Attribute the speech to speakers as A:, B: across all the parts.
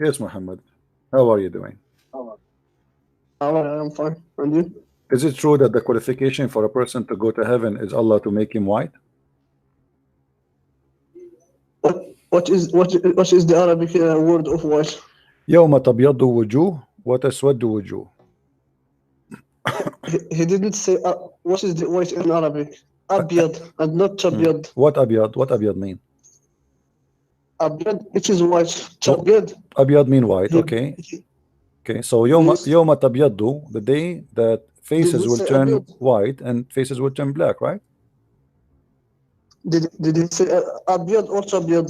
A: Yes, Muhammad. How are you doing?
B: I'm fine. And you?
A: Is it true that the qualification for a person to go to heaven is Allah to make him white?
B: What what is the Arabic word of white?
A: يوم تبيض وجوه وتسود وجوه.
B: He didn't say what is the white in Arabic. Abyad and not tabyad.
A: What أبيض? What أبيض mean?
B: Abyad, it is white.
A: Oh,
B: Tabyad,
A: أبيض mean white.
B: he,
A: Okay.
B: he
A: Okay. So
B: yes.
A: يوم تبيض, the day that
B: Did
A: faces
B: he
A: will
B: say
A: turn
B: abyad?
A: white and faces will turn black, right?
B: Did he say abyad or tabyad?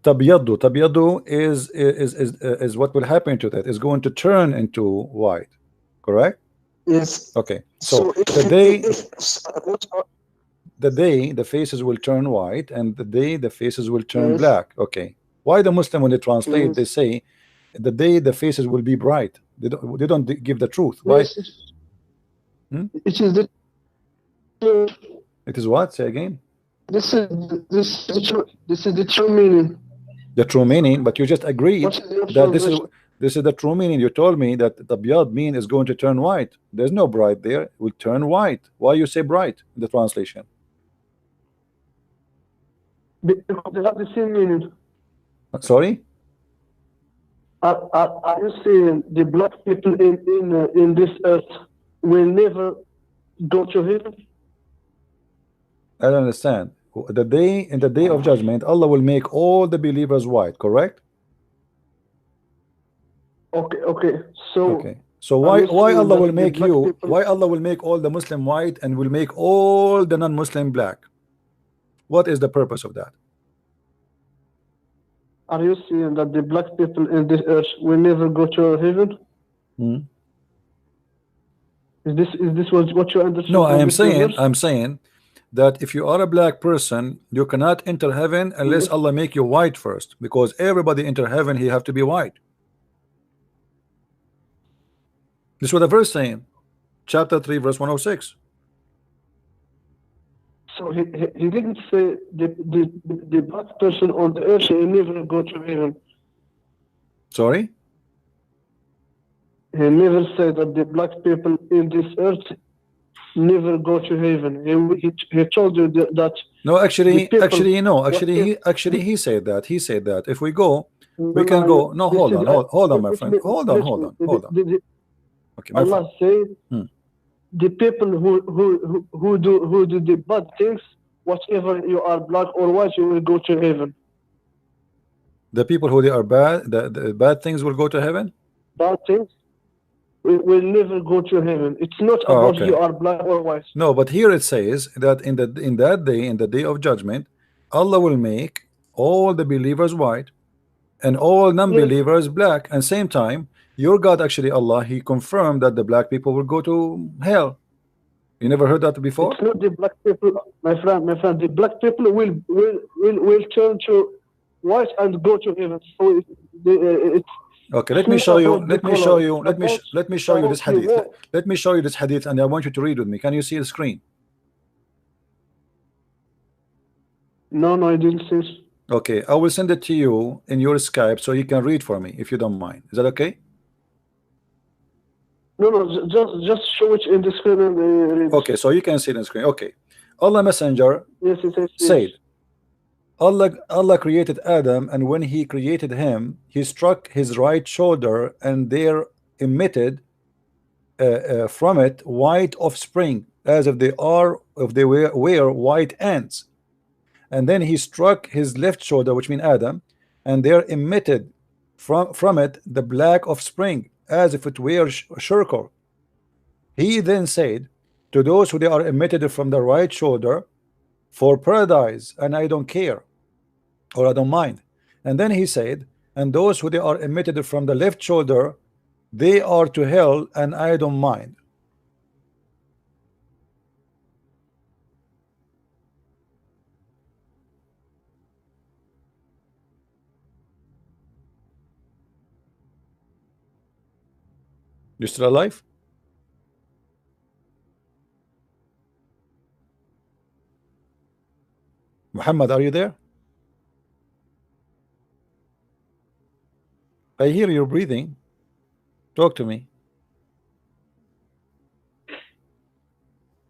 A: تبيض is what will happen to that. Is going to turn into white, correct?
B: Yes.
A: Okay. So
B: So
A: the day
B: if what?
A: the faces will turn white and the day the faces will turn
B: Yes.
A: black. Okay, why the Muslim when they translate they
B: Yes.
A: say the day the faces will be bright, they don't give the truth. Why?
B: Yes.
A: Hmm?
B: It is the
A: It is what, say again?
B: this is this is the true meaning.
A: The true meaning, but you just agreed
B: What is your
A: that this is
B: translation?
A: the true meaning. You told me that the biyad mean is going to turn white. There's no bright there, it will turn white. Why you say bright in the translation?
B: Because they have the same meaning.
A: Sorry,
B: Are you saying the black people in this earth will never go to heaven?
A: I don't understand. The day in the day of judgment Allah will make all the believers white, correct?
B: Okay, okay. So
A: Okay. So
B: are
A: why
B: you saying
A: Allah
B: that
A: will
B: the
A: make
B: black
A: you,
B: people
A: why Allah will make all the Muslim white and will make all the non-Muslim black? What is the purpose of that?
B: are you saying that the black people in this earth will never go to heaven?
A: Hmm?
B: Is this what you
A: No,
B: understand from this verse?
A: I'm saying that if you are a black person, you cannot enter heaven unless
B: Yes.
A: Allah make you white first, because everybody enter heaven, he have to be white. This is what the verse saying, chapter 3, verse 106.
B: So he didn't say the black person on the earth will never go to heaven.
A: Sorry?
B: He never said that the black people in this earth never go to heaven. He told you that
A: No,
B: the people,
A: actually, no,
B: what if,
A: he said that. He said that if we go,
B: no,
A: we can
B: no,
A: go. No,
B: this
A: hold
B: is,
A: on, hold on, my friend.
B: let me,
A: Hold on. Okay, my friend.
B: Allah said,
A: Hmm.
B: the people who do the bad things, whatever you are black or white, you will go to heaven.
A: The people who they are bad, the bad things will go to heaven.
B: Bad things will never go to heaven. It's not
A: Oh,
B: about you
A: okay.
B: are black or white.
A: No, but here it says that in that day, in the day of judgment, Allah will make all the believers white and all
B: Yes,
A: non-believers black. And same time, your God actually Allah, He confirmed that the black people will go to hell. You never heard that before?
B: it's not the black people, my friend. My friend, the black people will turn to white and go to heaven. So it's
A: Okay,
B: it's
A: let me
B: not
A: show you.
B: about the color. It's
A: Let me show you
B: about
A: this
B: the
A: hadith.
B: war.
A: Let me show you this hadith, and I want you to read with me. Can you see the screen?
B: No, no, I didn't say.
A: Okay, I will send it to you in your Skype so you can read for me if you don't mind. Is that okay?
B: No, no, just show it in the screen and read.
A: Okay, so you can see it on screen. Okay, Allah Messenger
B: Yes, yes, yes, yes.
A: said, Allah created Adam, and when He created him, He struck his right shoulder, and there emitted from it white offspring, as if they were white ants. And then He struck his left shoulder, which means Adam, and there emitted from it the black offspring, as if it were charcoal. He then said to those who they are emitted from the right shoulder, for paradise, and I don't care, or I don't mind. And then he said, and those who they are emitted from the left shoulder, they are to hell, and I don't mind. You still alive? Muhammad, are you there? I hear you breathing. Talk to me.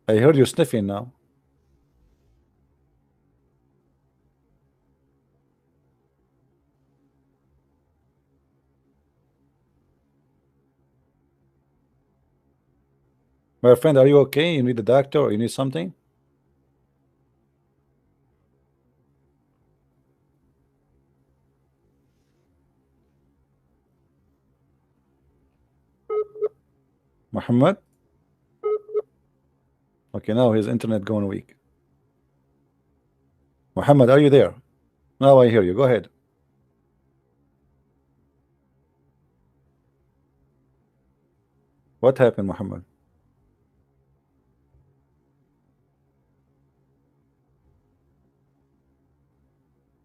A: I heard you sniffing now. My friend, are you okay? You need a doctor or you need something? Muhammad? Okay, now his internet going weak. Muhammad, are you there? Now I hear you. Go ahead. What happened, Muhammad?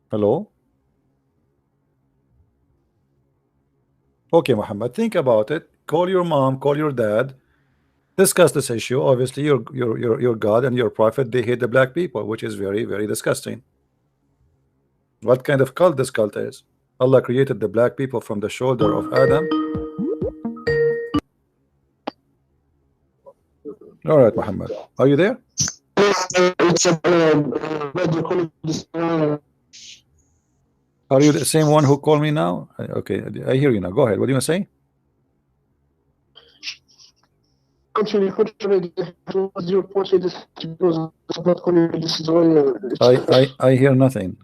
A: Hello? Okay, Muhammad, think about it. Call your mom, call your dad, discuss this issue. Obviously, your God and your prophet, they hate the black people, which is very, very disgusting. What kind of cult this cult is? Allah created the black people from the shoulder of Adam. All right, Muhammad, are you there?
B: It's a bad quality.
A: Are you the same one who called me now? Okay, I hear you now. Go ahead. What do you want to say?
B: Actually, what's your point in this? Because it's not quality. This is very.
A: I hear nothing.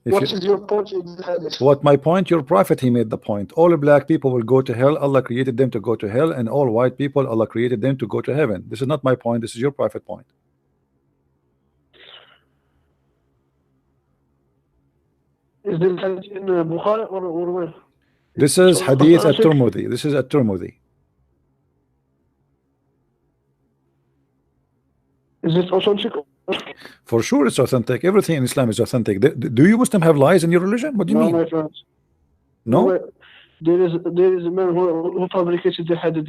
B: What is your point in this?
A: What my point? Your prophet, he made the point. All black people will go to hell. Allah created them to go to hell, and all white people, Allah created them to go to heaven. This is not my point. This is your prophet point.
B: Is this in Bukhari or where?
A: This is Hadith at-Tirmidhi. This is at-Tirmidhi.
B: Is it authentic?
A: For sure, it's authentic. Everything in Islam is authentic. Do you Muslim have lies in your religion? What do you mean?
B: No, my friends.
A: No.
B: There is a man who fabricated the hadith.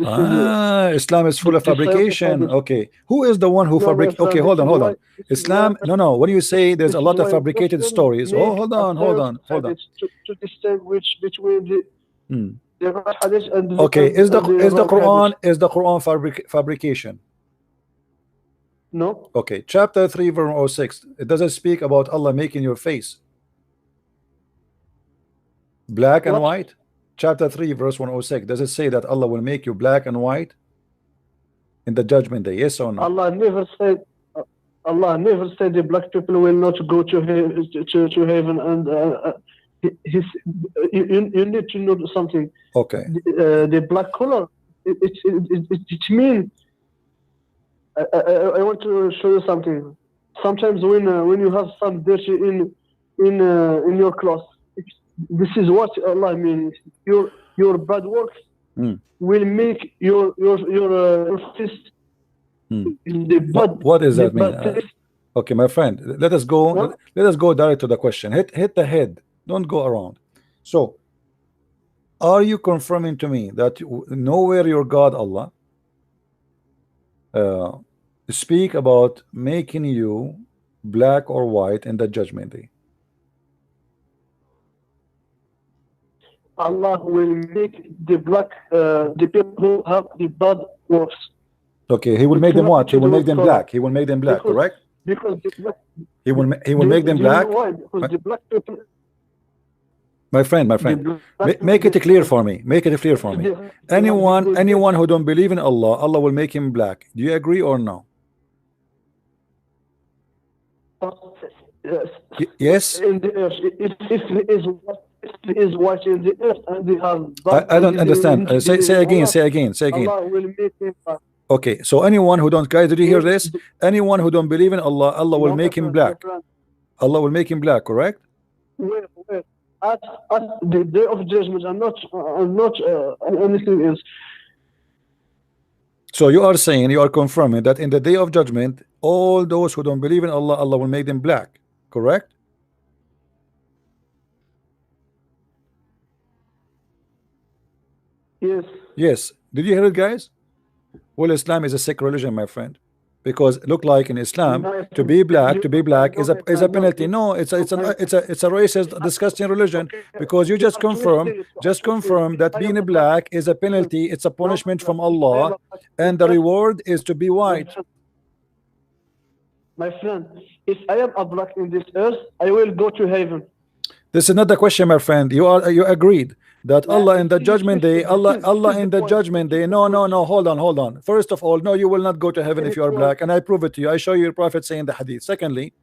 A: Islam is full of fabrication. Okay, who is the one who fabricated? Okay, hold on. Islam. No. When you say there's a lot of fabricated stories, oh, hold on.
B: To distinguish between the hadith and
A: okay, is the Quran fabrication?
B: No.
A: Okay, chapter 3 verse 06. It doesn't speak about Allah making your face black and white. Chapter 3 verse 106. Does it say that Allah will make you black and white in the judgment day? Yes or no?
B: Allah never said the black people will not go to heaven, and you need to know something.
A: Okay.
B: The black color, it means. I want to show you something. Sometimes when you have some dirty in your clothes, this is what Allah means. Your bad works will make your fist.
A: What does that mean? Okay, my friend, let us go. Let us go direct to the question. Hit the head. Don't go around. So, are you confirming to me that nowhere your God Allah speak about making you black or white in the judgment day?
B: Allah will make the black the people who have the bad works.
A: Okay, he will make them what? He will make them black. He will make them black, correct?
B: Because the black,
A: he will make them black.
B: Why? Because the black people.
A: My friend, make it clear for me. Make it clear for me. Anyone who don't believe in Allah, Allah will make him black. Do you agree or no? Yes.
B: In the earth, if he is white in the earth and they have.
A: I don't understand. Say again.
B: Allah will make him black.
A: Okay, so anyone who don't, guys, did you hear this? Anyone who don't believe in Allah, Allah will make him black. Allah will make him black, correct?
B: Where? At the day of judgment, and not anything else.
A: So you are saying, you are confirming that in the day of judgment, all those who don't believe in Allah, Allah will make them black, correct?
B: Yes.
A: Yes. Did you hear it, guys? Well, Islam is a sick religion, my friend. because look like in Islam
B: No,
A: to
B: friend,
A: be
B: you,
A: black, to be black
B: no, my
A: is a
B: friend, no,
A: penalty. No,
B: no, my,
A: it's a racist, disgusting religion,
B: okay,
A: because you
B: you are twisting it. You are
A: just
B: twisting
A: confirm
B: it.
A: that
B: If I
A: being
B: am
A: a
B: a black
A: black is a
B: person,
A: penalty, it's a
B: no, my
A: punishment
B: friend,
A: from
B: if I am
A: Allah,
B: a black
A: and the
B: person,
A: reward is to be
B: my
A: white.
B: friend, my friend, if I am a black in this earth, I will go to heaven.
A: This is not the question, my friend. You agreed that
B: Man,
A: Allah in the
B: you
A: judgment day,
B: twisted. This
A: Allah
B: is the
A: in the
B: point.
A: judgment
B: This is
A: day.
B: the
A: No,
B: point.
A: no, no. Hold on. First of all, no, you will not go to heaven
B: Can
A: if
B: you
A: you are
B: prove?
A: black, and I prove it to you. I show you your prophet saying the hadith. Secondly,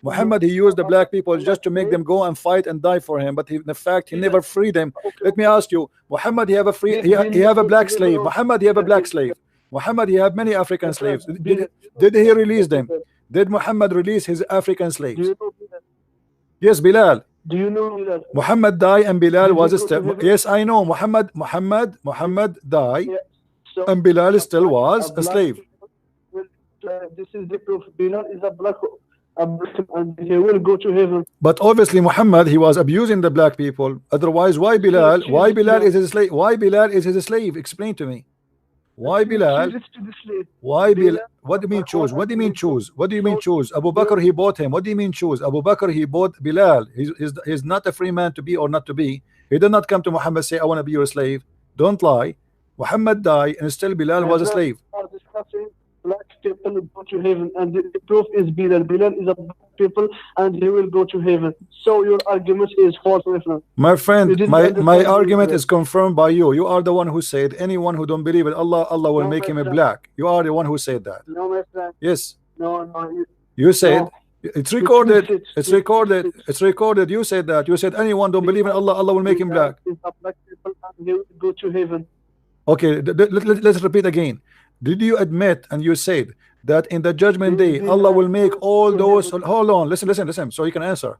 B: No,
A: Muhammad, he used the
B: Allah,
A: black people
B: Allah
A: just to make
B: said,
A: them go and fight and die for him, but he, in fact he
B: Bilal,
A: never freed them.
B: okay,
A: Let me
B: okay.
A: ask you, Muhammad, he have a free,
B: Give
A: he
B: Bilal
A: have a black
B: heaven
A: slave.
B: or
A: Muhammad, he have a black
B: Bilal.
A: slave. Muhammad, he have many African
B: My friend,
A: slaves.
B: Bilal,
A: Did he release them?
B: Bilal.
A: Did Muhammad release his African
B: Do
A: slaves?
B: you know Bilal?
A: Yes, Bilal.
B: Do you know Bilal?
A: Muhammad died and Bilal
B: Did he
A: was
B: go
A: still.
B: to heaven?
A: Yes, I know.
B: Did,
A: Muhammad died
B: yeah. So
A: and Bilal still
B: a
A: was a
B: black
A: slave.
B: people will. This is the proof. Bilal is a black, and he will go to heaven.
A: But obviously Muhammad, he was abusing the black people. Otherwise, why
B: So
A: Bilal?
B: choose
A: Why
B: it,
A: Bilal
B: Bilal.
A: is his slave? Why Bilal is his slave? Explain to me.
B: And
A: Why
B: choose
A: Bilal?
B: it to the slave.
A: Why Bilal?
B: Bilal is
A: What
B: a
A: do you mean
B: black one,
A: choose?
B: and
A: What do you
B: he
A: mean
B: will go.
A: choose? What do you mean
B: So
A: choose? Abu
B: Bilal,
A: Bakr, he bought him. What do you mean choose? Abu Bakr, he bought Bilal. He's not a free man to be or not to be. He did not come to Muhammad say, I want to be your slave. Don't lie. Muhammad died and still Bilal
B: my
A: was a
B: friend,
A: slave.
B: are discussing black people go to heaven, and the proof is Bilal. Bilal is a black people, and he will go to heaven. So your argument is false, my friend.
A: My
B: You
A: friend,
B: didn't
A: my
B: understand me
A: argument
B: well.
A: is confirmed by you. You are the one who said anyone who don't believe in Allah, Allah will
B: No,
A: make
B: my
A: him a
B: friend.
A: black. You are the one who said that.
B: No, my friend.
A: Yes,
B: No, no,
A: you said
B: no.
A: it's
B: You twist
A: recorded.
B: it.
A: It's
B: You twist
A: recorded.
B: it.
A: It's recorded. You said that. You said anyone don't believe in
B: Bilal,
A: Allah, Allah will make him
B: Bilal
A: black.
B: is a black people, and he will go to heaven.
A: Okay, let's repeat again. Did you admit and you said that in the judgment day Allah
B: Bilal
A: will make
B: goes
A: all
B: to
A: those,
B: heaven.
A: hold on, listen, so you can answer.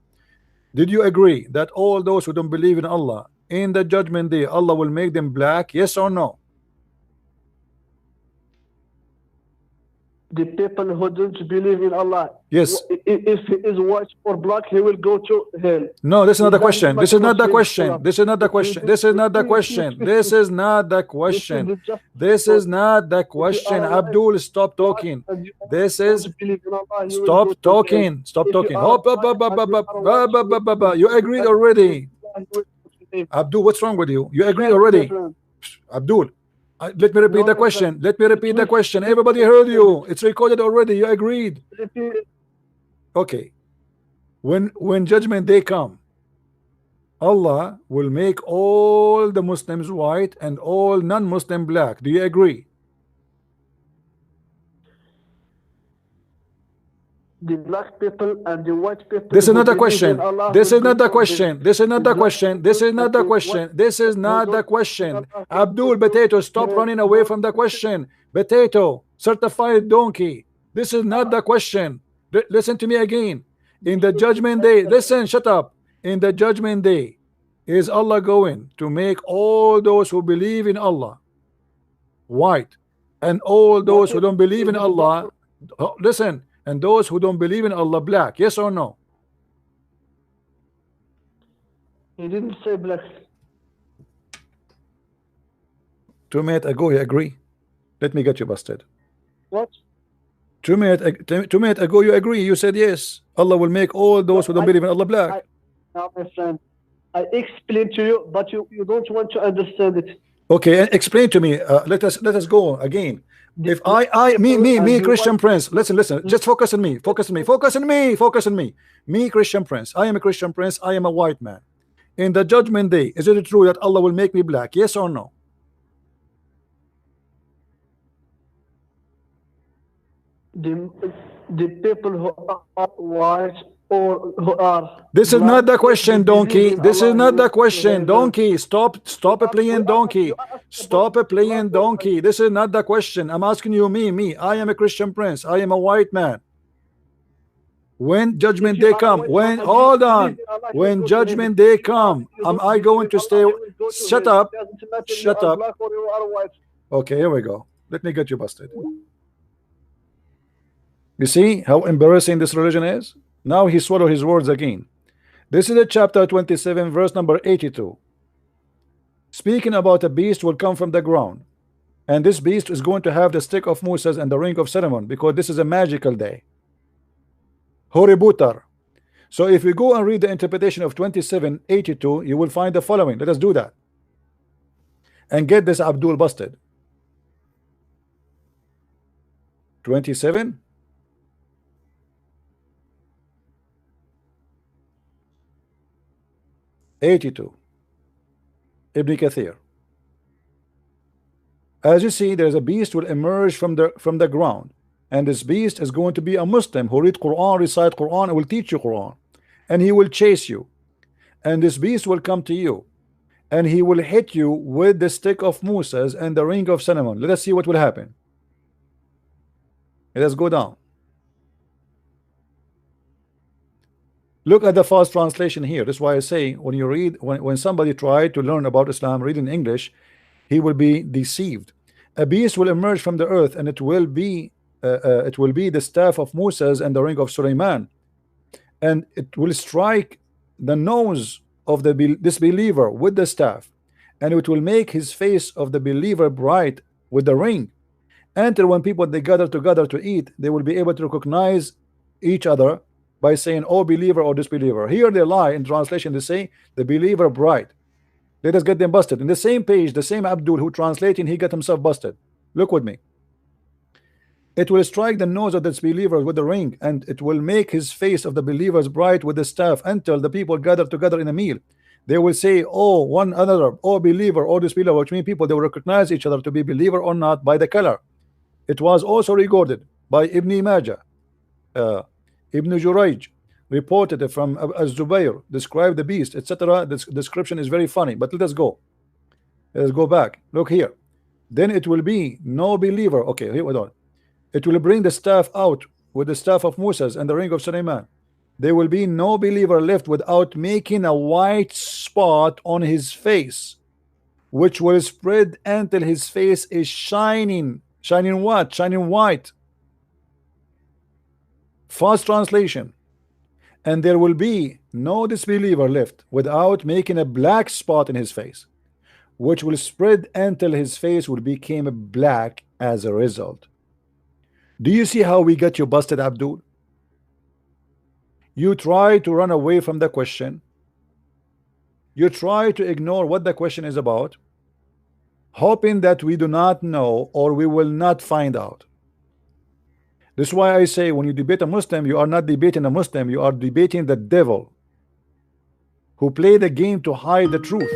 A: Did you agree that all those who don't believe in Allah in the judgment day Allah will make them black? Yes or no?
B: The people who don't believe in Allah,
A: Yes.
B: if he is white or black, he will go to hell.
A: No, this is not the
B: Is that
A: question.
B: like
A: This
B: a
A: is not the
B: Muslim
A: question.
B: scholar?
A: This is not the question. This is not the
B: You
A: question.
B: twist
A: This
B: it.
A: is not the
B: This is
A: question.
B: the just
A: This
B: point.
A: is not the
B: If you
A: question.
B: are white,
A: Abdul, stop
B: black,
A: talking.
B: and you
A: This
B: don't
A: is
B: believe in Allah, you will go
A: stop
B: to hell.
A: talking. Stop
B: If you
A: talking.
B: are
A: Hop, up,
B: black
A: up, up,
B: and
A: up,
B: you
A: up,
B: are white,
A: up, up,
B: you
A: up, up,
B: will
A: up. You
B: go to
A: agreed
B: hell.
A: already.
B: You will go to hell.
A: Abdul, what's wrong with you? You agreed
B: Try it, my
A: already.
B: friend.
A: Abdul, let me repeat
B: No,
A: the
B: my friend.
A: question. Let me
B: You
A: repeat the
B: twist
A: question.
B: it.
A: Everybody heard you. It's recorded already. You agreed.
B: Repeat it.
A: Okay. When judgment day come, Allah will make all the Muslims white and all non-Muslim black. Do you agree?
B: The black people and the white people
A: This is
B: who
A: not the
B: believe in
A: question.
B: Allah
A: This
B: will
A: is
B: go
A: not the
B: to heaven.
A: question. This is
B: The
A: not the
B: black
A: question. This
B: people
A: is
B: and
A: not the
B: the white
A: question. This is
B: people who
A: not the
B: don't believe in
A: question.
B: Allah will go
A: Abdul Potato,
B: to
A: stop
B: hell.
A: running away from the question. Potato, certified donkey. This is not the question. Listen to me again. In the judgment day, listen, shut up. In the judgment day, is Allah going to make all those who believe in Allah white and all
B: What
A: those
B: if
A: who don't believe
B: if
A: in
B: the black
A: Allah, listen, and those who don't believe in Allah black? Yes or no?
B: he didn't say black?
A: 2 minutes ago he agree. Let me get you busted.
B: What?
A: 2 minutes ago you agree. You said yes. Allah will make all those
B: No,
A: who don't believe in Allah black.
B: now my friend, I explained to you, but you don't want to understand it.
A: Okay, and explain to me. Let us go again.
B: The
A: If
B: black
A: I
B: people and
A: me
B: the
A: Christian
B: white
A: Prince,
B: people.
A: listen, just focus on me, focus on me. Me Christian Prince, I am a Christian Prince, I am a white man. In the judgment day, is it true that Allah will make me black? Yes or no?
B: The the people who are white or who are
A: This is
B: black,
A: not the
B: if they
A: question,
B: believe
A: donkey.
B: in
A: This is
B: Allah, he
A: not
B: will
A: the
B: go to
A: question,
B: heaven.
A: donkey. Stop playing
B: You
A: donkey.
B: asked about
A: Stop playing
B: black or white.
A: donkey. This is not the question. I'm asking you, me. I am a Christian Prince. I am a white man. When
B: If
A: judgment
B: you
A: day
B: are a
A: come,
B: white man
A: when
B: and you
A: hold
B: believe
A: on,
B: in Allah, you will
A: when
B: go to heaven.
A: judgment day
B: If
A: come,
B: you
A: am
B: don't
A: I
B: believe
A: going
B: in
A: to
B: Allah,
A: stay?
B: you will go to
A: Shut
B: hell. It
A: up.
B: doesn't matter you
A: Shut
B: are
A: up.
B: black or you are white.
A: Okay, here we go. Let me get you busted. You see how embarrassing this religion is? Now he swallowed his words again. This is the chapter 27, verse number 82. Speaking about a beast will come from the ground. And this beast is going to have the stick of Moses and the ring of Solomon, because this is a magical day. Hoributar. So if we go and read the interpretation of 2782, you will find the following. Let us do that and get this Abdul busted. 27 82 Ibn Kathir. As you see, there's a beast will emerge from the ground, and this beast is going to be a Muslim who read Quran, recite Quran, and will teach you Quran, and he will chase you, and this beast will come to you, and he will hit you with the stick of Moses and the ring of Solomon. Let us see what will happen. Let us go down. Look at the fast translation here. That's why I say when you read, when somebody try to learn about Islam, read in English, he will be deceived. A beast will emerge from the earth, and it will be the staff of Moses and the ring of Suleiman, and it will strike the nose of the disbeliever with the staff, and it will make his face of the believer bright with the ring, until when people they gather together to eat, they will be able to recognize each other by saying, "Oh, believer or disbeliever." Here they lie in translation. They say the believer bright. Let us get them busted. In the same page, the same Abdul who translating, he got himself busted. Look with me. It will strike the nose of this believer with the ring, and it will make his face of the believers bright with the staff, until the people gather together in a meal. They will say, "Oh, one another, oh believer, oh disbeliever," which means people they will recognize each other to be believer or not by the color. It was also recorded by Ibn Majah. Ibn Jurayj reported it from Az-Zubayr, described the beast, etc. This description is very funny, but let us go. Let us go back. Look here. Then it will be no believer. Okay, here we go. It will bring the staff out with the staff of Moses and the ring of Suleiman. There will be no believer left without making a white spot on his face, which will spread until his face is shining. Shining what? Shining white. Fast translation. And there will be no disbeliever left without making a black spot in his face, which will spread until his face will become black as a result. Do you see how we got you busted, Abdul? You try to run away from the question. You try to ignore what the question is about, hoping that we do not know or we will not find out. This is why I say when you debate a Muslim, you are not debating a Muslim, you are debating the devil who played the game to hide the truth.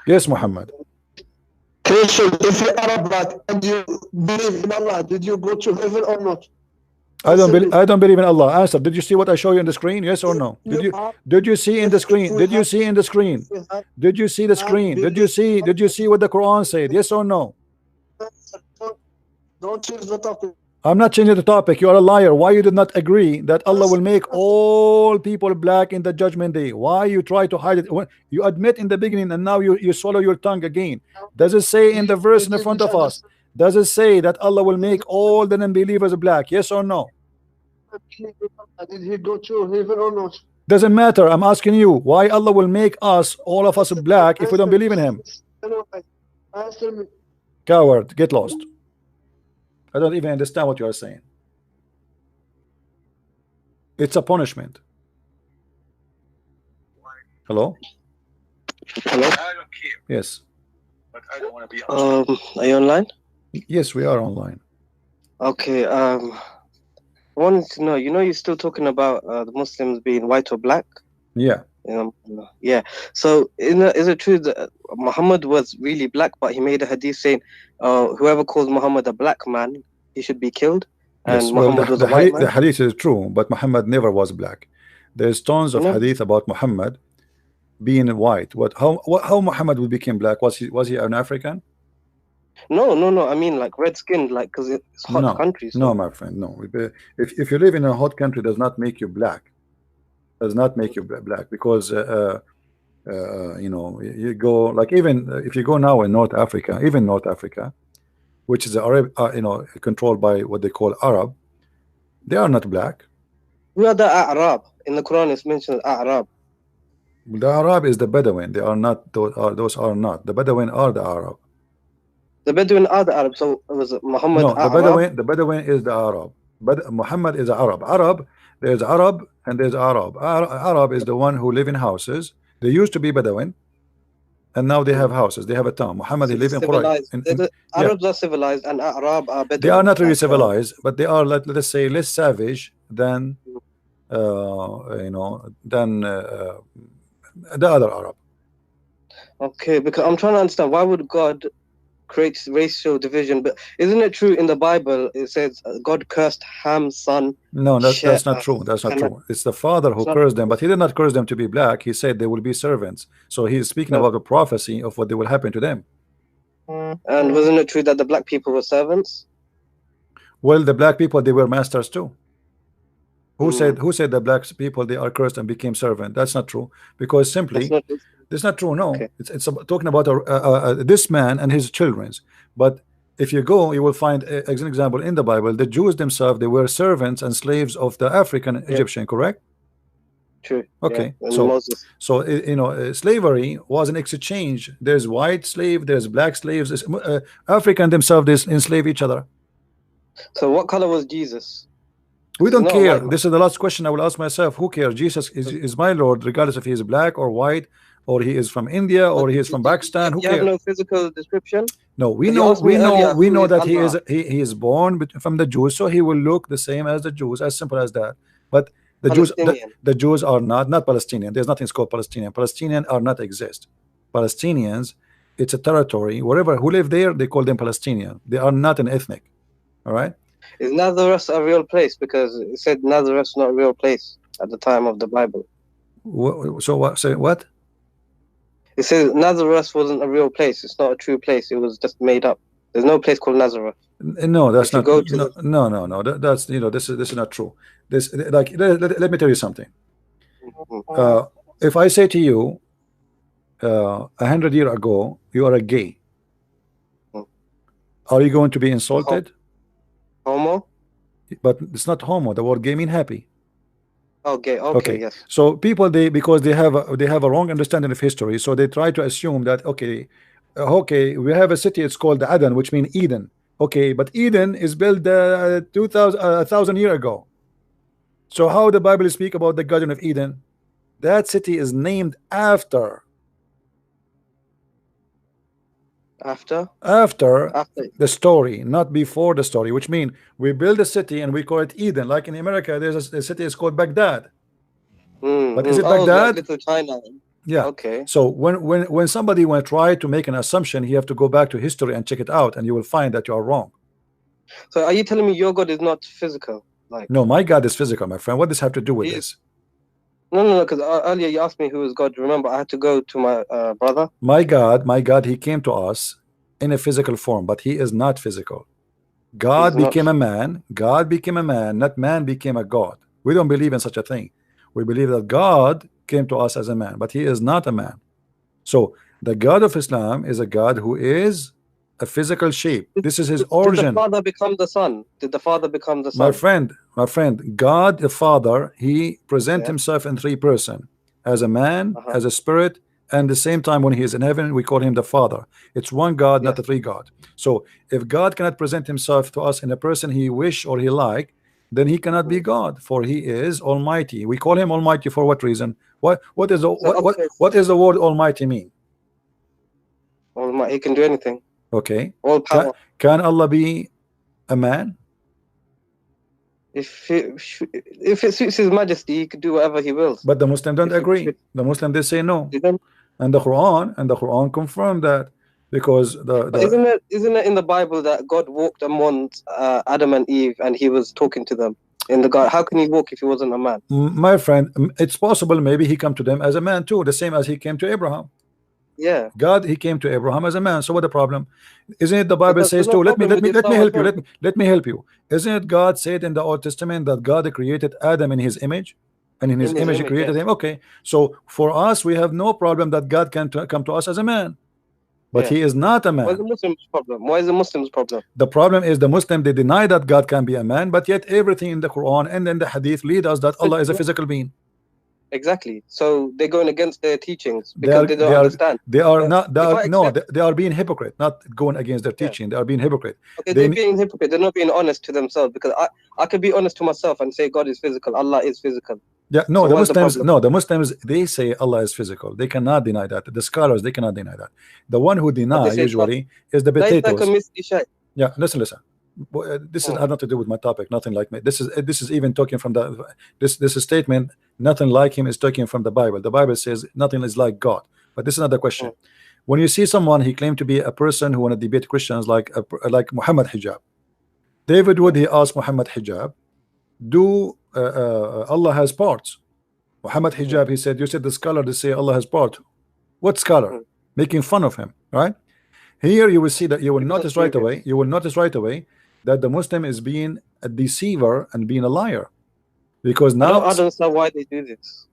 A: Yes, Muhammad.
B: Christian, if you are black and you believe in Allah, did you go to heaven or not?
A: I don't believe in Allah. Answer. Did you see what I show you on the screen? Yes or no? Did you see in the screen? Did you see in the screen? Did you see the screen? Did you see what the Quran said? Yes or no?
B: Don't change the topic.
A: I'm not changing the topic. You are a liar. Why you did not agree that Allah will make all people black in the judgment day? Why you try to hide it? When you admit in the beginning and now you swallow your tongue again. Does it say in the verse in front of us? Does it say that Allah will make all the non-believers black? Yes or no?
B: Did he go to heaven or not?
A: Doesn't matter. I'm asking you why Allah will make us, all of us, black if we don't believe in Him.
B: Answer me.
A: Coward, get lost. I don't even understand what you are saying. It's a punishment. Hello?
C: Hello? I don't care.
A: Yes.
C: But I don't want to be on.
B: Are you online?
A: Yes, we are online.
B: Okay. I wanted to know. You know, you're still talking about the Muslims being white or black.
A: Yeah.
B: Yeah. So, is it true that Muhammad was really black, but he made a hadith saying, "Whoever calls Muhammad a black man, he should be killed"? And
A: Yes. Well,
B: Muhammad was a white man.
A: the hadith is true, but Muhammad never was black. There's tons of hadith about Muhammad being white. How Muhammad would become black? Was he an African?
B: No. I mean, like red skinned, like because it's hot country. So.
A: No, my friend. No. If you live in a hot country, does not make you black. Does not make you black because you know, you go like, even if you go now in North Africa, even North Africa, which is Arab, you know, controlled by what they call Arab, they are not black.
B: We are the Arab in the Quran. It's mentioned Arab.
A: The Arab is the Bedouin. They are not those are not the Bedouin are the Arab.
D: The Bedouin are the Arabs. So was Muhammad
A: No,
D: Arab?
A: The Bedouin is the Arab. But Muhammad is Arab. There's Arab and there's Arab. Arab is the one who live in houses. They used to be Bedouin, and now they have houses. They have a town. Muhammad he live in Quraysh.
D: Civilized. The
A: Yeah,
D: Arabs are civilized, and Arab are
A: they are
D: Bedouin.
A: not really
D: Like,
A: civilized, but they are let us say less savage than than the other Arab.
D: okay, because I'm trying to understand why would God create racial division? But isn't it true in the Bible? It says God cursed Ham's son.
A: No, that's not true. That's not
D: Canaan.
A: true. It's the father who
D: It's not
A: cursed them, but he did not curse them to be black. He said they will be servants. So he's speaking
D: no.
A: about the prophecy of what they will happen to them.
D: And wasn't it true that the black people were servants?
A: Well, the black people they were masters too. Who
D: Mm.
A: said the black people they are cursed and became servant? That's not true. Because
D: That's
A: simply
D: not
A: that's not true. No,
D: okay.
A: it's talking about this man and his children's. But if you go, you will find as an example in the Bible, the Jews themselves they were servants and slaves of the African
D: Yeah,
A: Egyptian. Correct?
D: true. Yeah,
A: Okay,
D: and
A: so
D: Moses.
A: slavery was an exchange. There's white slave, there's black slaves. African themselves they enslave each other.
D: So what color was Jesus?
A: We
D: He's
A: don't
D: not a
A: care.
D: white man.
A: This is the last question I will ask myself. Who cares? Jesus is my Lord, regardless if he is black or white, or he is from India, or he is from Pakistan. Who
D: You have
A: cares?
D: no physical description?
A: No, we
D: 'Cause you
A: know,
D: asked me earlier
A: we
D: who
A: know
D: is
A: that he
D: Allah.
A: is born from the Jews, so he will look the same as the Jews, as simple as that. But the Jews,
D: Palestinian.
A: the Jews are not Palestinian. There's nothing called Palestinian. Palestinian are not exist. Palestinians, it's a territory. Wherever who live there, they call them Palestinian. They are not an ethnic. All right.
D: Is Nazareth a real place? Because it said Nazareth's not a real place at the time of the Bible.
A: So what? Say what?
D: It says Nazareth wasn't a real place. It's not a true place. It was just made up. There's no place called Nazareth.
A: No, that's
D: If you
A: not.
D: go to
A: No. That's this is not true. This like let me tell you something. If I say to you, 100 years ago, you are a gay, are you going to be insulted?
D: Homo?
A: But it's not homo. The word gay mean happy.
D: Okay,
A: Okay.
D: yes.
A: So people because they have a wrong understanding of history, so they try to assume that okay, we have a city. It's called Aden, which means Eden. Okay, but Eden is built 1,000 years ago. So how the Bible speak about the Garden of Eden? That city is named after
D: After
A: the story, not before the story, which means we build a city and we call it Eden. Like in America, there's a city is called Baghdad. But is it Baghdad?
D: Like Little China.
A: Yeah.
D: Okay.
A: So when somebody will try to make an assumption, you have to go back to history and check it out, and you will find that you are wrong.
D: So are you telling me your God is not physical? Like
A: No, my God is physical, my friend. What does this have to do with this?
D: No, because earlier you asked me who is God. Remember, I had to go to my brother.
A: My God, he came to us in a physical form, but he is not physical. God became a man. God became a man, not man became a God. We don't believe in such a thing. We believe that God came to us as a man, but he is not a man. So the God of Islam is a God who is a physical shape. This is his origin.
D: Did the Father become the Son? Did the Father become the Son?
A: My friend, God the Father, he present himself in three person, as a man, as a spirit, and the same time when he is in heaven, we call him the Father. It's one God, not the three God. So if God cannot present himself to us in a person he wish or he like, then he cannot be God, for he is Almighty. We call him Almighty for what reason? What is the word Almighty mean?
D: Almighty, he can do anything.
A: Okay.
D: All power.
A: Can Allah be a man?
D: If it suits his majesty, he could do whatever he wills.
A: But the Muslim don't agree. The Muslim they say no. And the Quran confirmed that, because
D: isn't it in the Bible that God walked amongst Adam and Eve and he was talking to them in the garden? How can he walk if he wasn't a man?
A: My friend, it's possible maybe he come to them as a man too, the same as he came to Abraham.
D: Yeah.
A: God, he came to Abraham as a man. So what the problem? Isn't it the Bible says too? Let me help you. Let me help you. Isn't it God said in the Old Testament that God created Adam in his image? And in his image he created him. Okay. So for us, we have no problem that God can come to us as a man. But he is not a man.
D: Why is the Muslims' problem? Why is the Muslims' problem?
A: The problem is the Muslim, they deny that God can be a man, but yet everything in the Quran and in the Hadith lead us that Allah is a physical being.
D: Exactly. So they're going against their teachings
A: They
D: because
A: are
D: they
A: they
D: don't
A: are
D: understand.
A: they are
D: But
A: not they
D: if
A: are
D: I
A: no
D: accept,
A: they are being hypocrite, not going against their
D: yeah,
A: teaching. They are being hypocrite.
D: okay, they're
A: They
D: being hypocrite. They're not being honest to themselves because I could be honest to myself and say God is physical, Allah is physical.
A: Yeah, no,
D: So
A: the
D: what's the
A: Muslims,
D: problem?
A: no, the Muslims, they say Allah is physical. They cannot deny that. The scholars, they cannot deny that. The one who
D: But they
A: deny
D: say
A: usually is the
D: that is like a
A: potatoes.
D: misty shite.
A: Yeah, listen, listen. This is
D: Hmm.
A: had nothing to do with my topic. Nothing like me. This is even talking from the this is statement. Nothing like him is talking from the Bible. The Bible says nothing is like God. But this is another question.
D: Hmm.
A: When you see someone, he claimed to be a person who want to debate Christians like Muhammad Hijab. David
D: Yeah.
A: Wood, he asked Muhammad Hijab, do Allah has parts? Muhammad
D: Hmm.
A: Hijab, he said, you said the scholar they say Allah has part. What scholar?
D: Hmm.
A: Making fun of him, right? Here you will see that you will
D: Because that's
A: notice right away,
D: serious.
A: you will notice right away that the Muslim is being a deceiver and being a liar. Because now
D: I don't understand why they do this.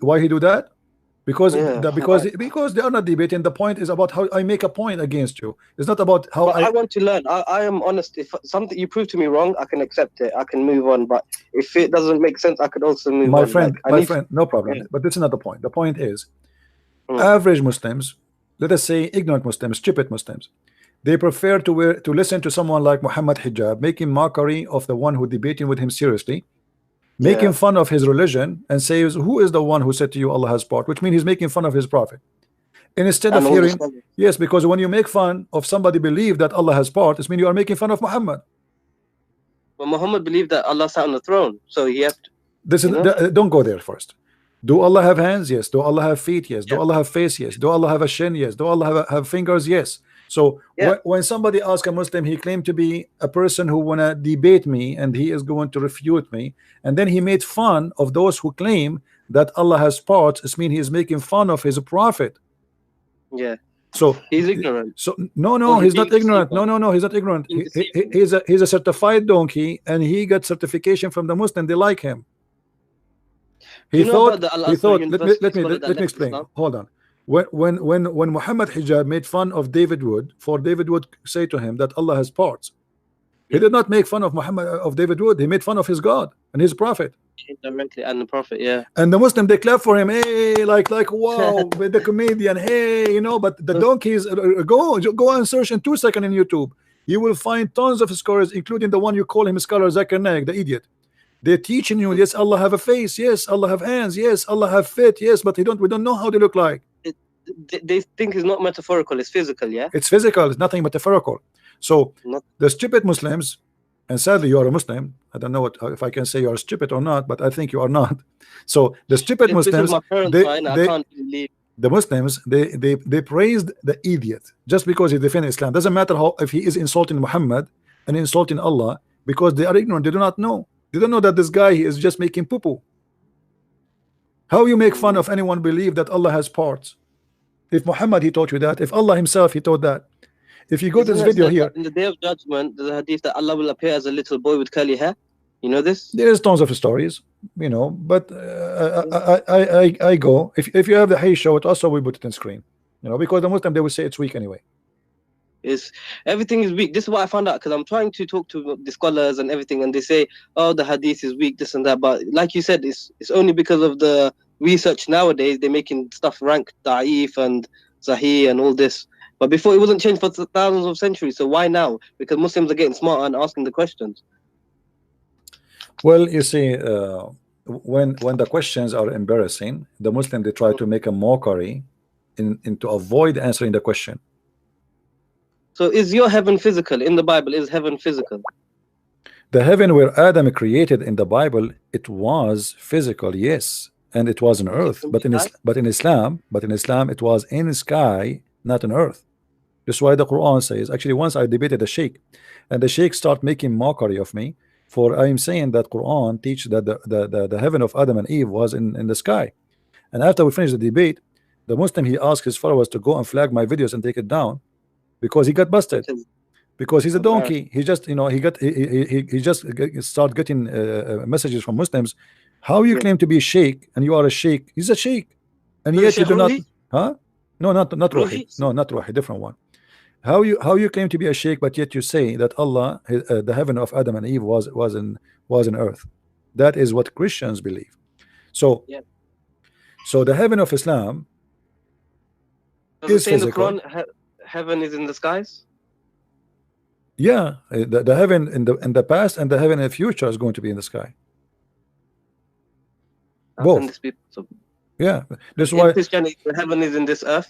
A: why he do that? Because
D: Yeah. Why?
A: because they are not debating. The point is about how I make a point against you. It's not about how
D: But
A: I
D: I want to learn. I am honest. If something you prove to me wrong, I can accept it. I can move on. But if it doesn't make sense, I could also move on. Like I
A: my
D: need to.
A: friend, no problem.
D: Yeah.
A: But this is not the point. The point is
D: Mm.
A: average Muslims, let us say ignorant Muslims, stupid Muslims, they prefer to listen to someone like Muhammad Hijab, making mockery of the one who debating with him seriously, making
D: Yeah.
A: fun of his religion, and says, "Who is the one who said to you Allah has part?" Which means he's making fun of his prophet. And instead of
D: And all the
A: hearing,
D: scholars.
A: yes, because when you make fun of somebody believe that Allah has part, it means you are making fun of Muhammad.
D: But Muhammad believed that Allah sat on the throne, so he have to.
A: This is
D: You know.
A: don't go there first. Do Allah have hands? Yes. Do Allah have feet? Yes. Do
D: Yeah.
A: Allah have face? Yes. Do Allah have a shin? Yes. Do Allah have fingers? Yes. So
D: Yeah.
A: when somebody asks a Muslim, he claimed to be a person who wanna debate me and he is going to refute me, and then he made fun of those who claim that Allah has parts. It means he is making fun of his prophet.
D: Yeah.
A: So
D: He's ignorant, or
A: no,
D: he's
A: he's not
D: being
A: ignorant.
D: deceived.
A: No, he's not ignorant.
D: Being deceived.
A: He's a certified donkey, and he got certification from the Muslim. They like him.
D: Do you know about the Al
A: He
D: Azhar
A: thought
D: University scholar that
A: let me
D: left
A: explain.
D: Islam?
A: Hold on. When Muhammad Hijab made fun of David Wood, for David Wood say to him that Allah has parts, he
D: Yeah.
A: did not make fun of David Wood. He made fun of his God and his prophet.
D: Directly and the Prophet. Yeah.
A: And the Muslim they clap for him, hey, like wow, with the comedian, hey, you know. But the donkeys, go and search in 2 seconds in YouTube. You will find tons of scholars, including the one you call him scholar Zakir Naik, the idiot. They're teaching you, yes, Allah have a face, yes, Allah have hands, yes, Allah have feet, yes, but we don't know how they look like.
D: They think it's not metaphorical; it's physical. Yeah.
A: It's physical, it's nothing metaphorical. So
D: Not.
A: the stupid Muslims, and sadly you are a Muslim. I don't know if I can say you are stupid or not, but I think you are not. So the stupid
D: It's because
A: Muslims,
D: my parents
A: they,
D: are, and I
A: they
D: can't believe.
A: the Muslims they praised the idiot just because he defended Islam. Doesn't matter how if he is insulting Muhammad and insulting Allah, because they are ignorant. They do not know. They don't know that this guy is just making poo-poo. How you make fun of anyone believe that Allah has parts? If Muhammad he taught you that, if Allah himself he taught that, if you go to
D: Isn't
A: this
D: it
A: video
D: said that
A: here,
D: in the day of judgment, there's a hadith that Allah will appear as a little boy with curly hair? You know this?
A: there is tons of stories, you know. But I go if you have the Hay show, it also we put it on screen, you know, because the Muslim they will say it's weak anyway.
D: Is everything is weak. This is what I found out because I'm trying to talk to the scholars and everything, and they say, "Oh, the hadith is weak, this and that." But like you said, it's only because of the research nowadays. They're making stuff rank da'if and sahih and all this. But before it wasn't changed for thousands of centuries. So why now? Because Muslims are getting smarter and asking the questions.
A: Well, you see, when the questions are embarrassing, the Muslim they try to make a mockery in to avoid answering the question.
D: So is your heaven physical? In the Bible, is heaven physical?
A: The heaven where Adam created in the Bible, it was physical, yes, and it was on
D: Okay,
A: earth.
D: can we
A: But
D: try?
A: in Islam, it was in sky, not on earth. That's why the Quran says. Actually, once I debated a sheikh, and the sheikh start making mockery of me for I am saying that Quran teach that the heaven of Adam and Eve was in the sky. And after we finished the debate, the Muslim he asked his followers to go and flag my videos and take it down because he got busted. Because he's a donkey. He just, you know, he just start getting messages from Muslims. How you claim to be a sheikh and you are a sheikh? He's a sheikh, and
D: So
A: yet you
D: Sheikh
A: do not.
D: Ruhi?
A: Huh? No, not Ruhi.
D: Ruhi?
A: No, not Ruhi. Different one. How you claim to be a sheikh, but yet you say that Allah, the heaven of Adam and Eve was in earth. That is what Christians believe. So
D: Yeah.
A: So the heaven of Islam
D: Does it
A: is
D: say in the
A: physical.
D: Quran heaven is in the skies?
A: Yeah, the heaven in the past and the heaven in the future is going to be in the sky.
D: How can
A: Both.
D: this be possible?
A: Yeah, this is
D: In
A: why
D: Christianity, the heaven is in this earth,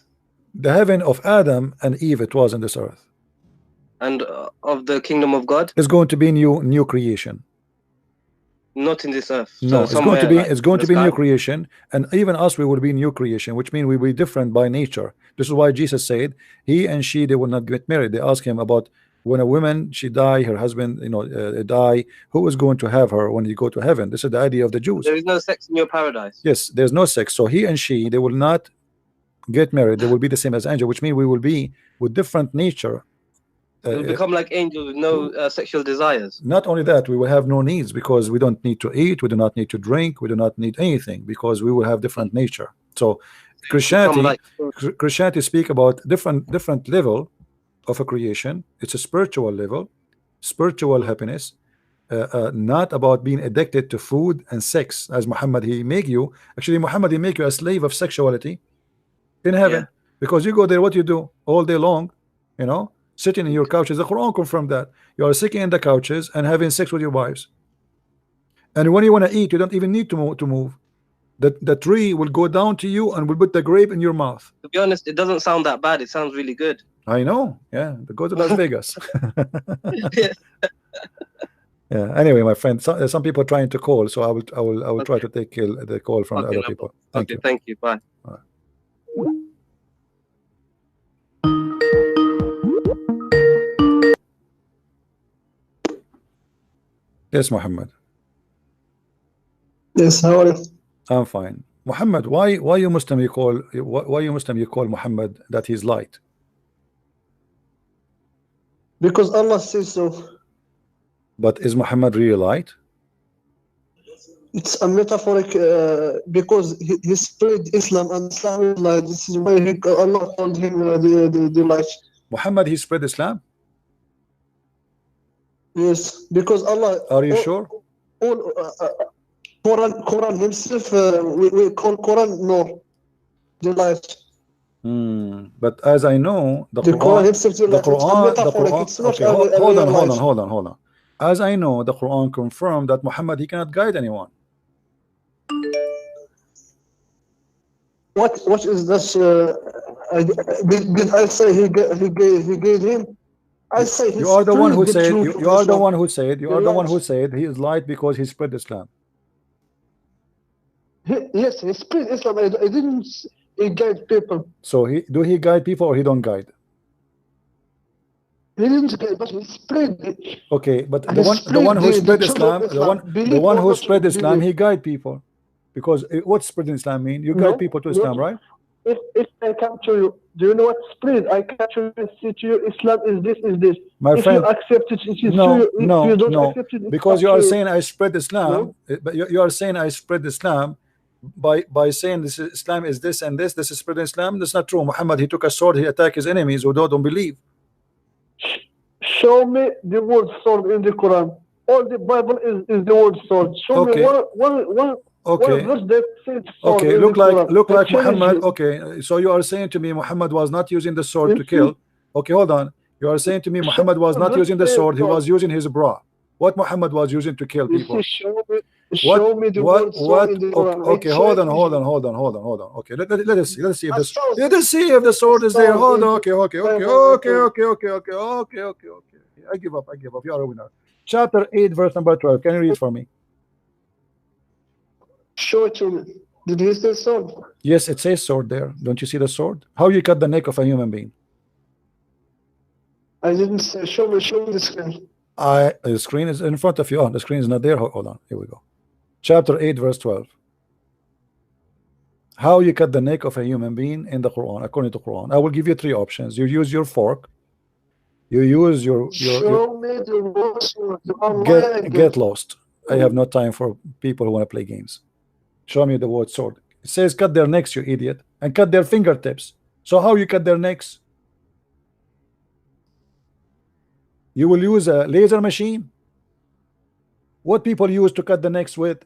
A: the heaven of Adam and Eve, it was in this earth.
D: and of the kingdom of God,
A: It's going to be new creation.
D: not in this earth.
A: No,
D: So
A: it's going to
D: somewhere
A: be
D: like in the
A: new
D: sky.
A: creation, and even us, we will be new creation, which means we will be different by nature. This is why Jesus said he and she, they will not get married. They ask him about when a woman she die, her husband die, who is going to have her when you go to heaven? This is the idea of the Jews.
D: There is no sex in your paradise.
A: Yes, there's no sex. So he and she, they will not get married. They will be the same as angel, which means we will be with different nature.
D: You'll become like angels with no sexual desires.
A: Not only that, we will have no needs because we don't need to eat, we do not need to drink, we do not need anything because we will have different nature. So Christianity, Christianity speak about different level of a creation. It's a spiritual level, spiritual happiness, not about being addicted to food and sex, as Muhammad he make you. Actually, Muhammad he make you a slave of sexuality in heaven, because you go there, what you do all day long, sitting in your couches. The Quran confirmed that you are sitting in the couches and having sex with your wives, and when you want to eat, you don't even need to move. The tree will go down to you and will put the grape in your mouth.
D: To be honest, it doesn't sound that bad. It sounds really good.
A: I know. Yeah, go to Las Vegas. Yeah. Anyway, my friend, some people are trying to call, so I will try to take the call from the other people. Thank you.
D: Thank you. Bye.
A: Yes, Muhammad.
B: Yes, how are you?
A: I'm fine. Muhammad, why you Muslim you call Muhammad that he's light?
B: Because Allah says so.
A: But is Muhammad really light?
B: It's a metaphoric because he spread Islam and Islam is light. This is why Allah called him the light.
A: Muhammad, he spread Islam?
B: Yes, because Allah.
A: Are you sure?
B: All Quran himself, we call Quran no, the light.
A: But as I know, the
B: Quran himself,
A: the Quran,
B: it's not
A: okay, hold on. As I know, the Quran confirmed that Muhammad he cannot guide anyone.
B: What is this? Did I say he gave him? I say
A: you are the one who said you are the one who said he is light because he spread Islam.
B: Yes, he spread Islam. I didn't guide people.
A: So he guide people or he don't guide?
B: He didn't guide, but he spread it.
A: Okay, but the one who spread Islam, the one who spread Islam, he guide people. Because what spreading Islam mean? You guide people to Islam, right?
B: If I come to you, do you know what spread? I come to you and say to you, Islam is this.
A: My
B: if
A: friend,
B: you accept it, it is
A: no,
B: true. If you don't
A: no,
B: accept it,
A: because you are saying I spread Islam, but you are saying I spread Islam by saying this is, Islam is this and this is spreading Islam. That's not true. Muhammad, he took a sword, he attacked his enemies who don't believe.
B: Show me the word sword in the Quran. All the Bible is the word sword. Show me one verse that says sword.
A: Okay,
B: in
A: look
B: the
A: like
B: Quran.
A: Muhammad. Okay, so you are saying to me Muhammad was not using the sword to kill. Okay, hold on. You are saying to me Muhammad was not using the sword, he was using his bra. What Muhammad was using to kill people?
B: Show me the word sword in the Quran.
A: Okay, hold on. Okay, let us see if the sword is there. Hold on. Okay. I give up. You are a winner. Chapter 8, verse number 12. Can you read for me?
B: Show it to me. Did he say sword?
A: Yes, it says sword there. Don't you see the sword? How you cut the neck of a human being?
B: I didn't say. Show me the screen.
A: The screen is in front of you. Oh, the screen is not there. Hold on. Here we go. Chapter 8, verse 12. How you cut the neck of a human being in the Quran, according to Quran. I will give you 3 options. You use your fork. You use your
B: show me the word sword.
A: Get lost. I have no time for people who want to play games. Show me the word sword. It says cut their necks, you idiot, and cut their fingertips. So how you cut their necks? You will use a laser machine? What people use to cut the necks with?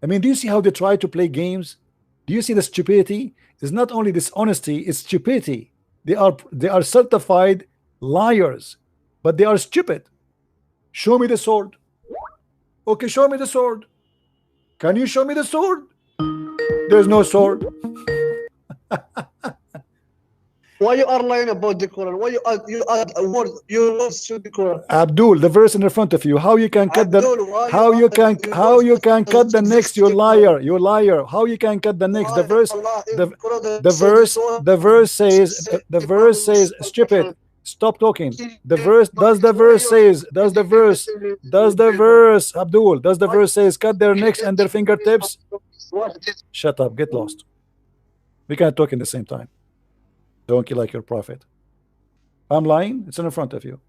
A: I mean, do you see how they try to play games? Do you see the stupidity? It's not only dishonesty, it's stupidity. They are certified liars, but they are stupid. Show me the sword. Okay, show me the sword. Can you show me the sword? There's no sword.
B: Why you are lying about the Quran? Why you add a word, your words to the Quran?
A: Abdul, the verse in front of you. How you can cut the
B: Abdul, why
A: how
B: you
A: you
B: add
A: can
B: your
A: how
B: words
A: you can
B: that
A: cut
B: doesn't
A: the next?
B: exist
A: You
B: in the Quran?
A: liar. You liar. How you can cut the next? The
B: Why
A: verse
B: Allah in
A: the
B: the Quran
A: the
B: say this
A: verse
B: one?
A: the verse says the
B: The Quran
A: verse
B: is
A: says
B: so
A: stupid.
B: different.
A: Stop talking. The verse does the
B: Why
A: verse
B: you
A: says
B: in
A: does the
B: the
A: verse
B: same
A: does the
B: table?
A: verse Abdul does the
B: Why
A: verse says cut their necks and their fingertips?
B: what?
A: Shut up, get lost. We can't talk in the same time. Don't kill like your prophet. I'm lying, it's in front of you.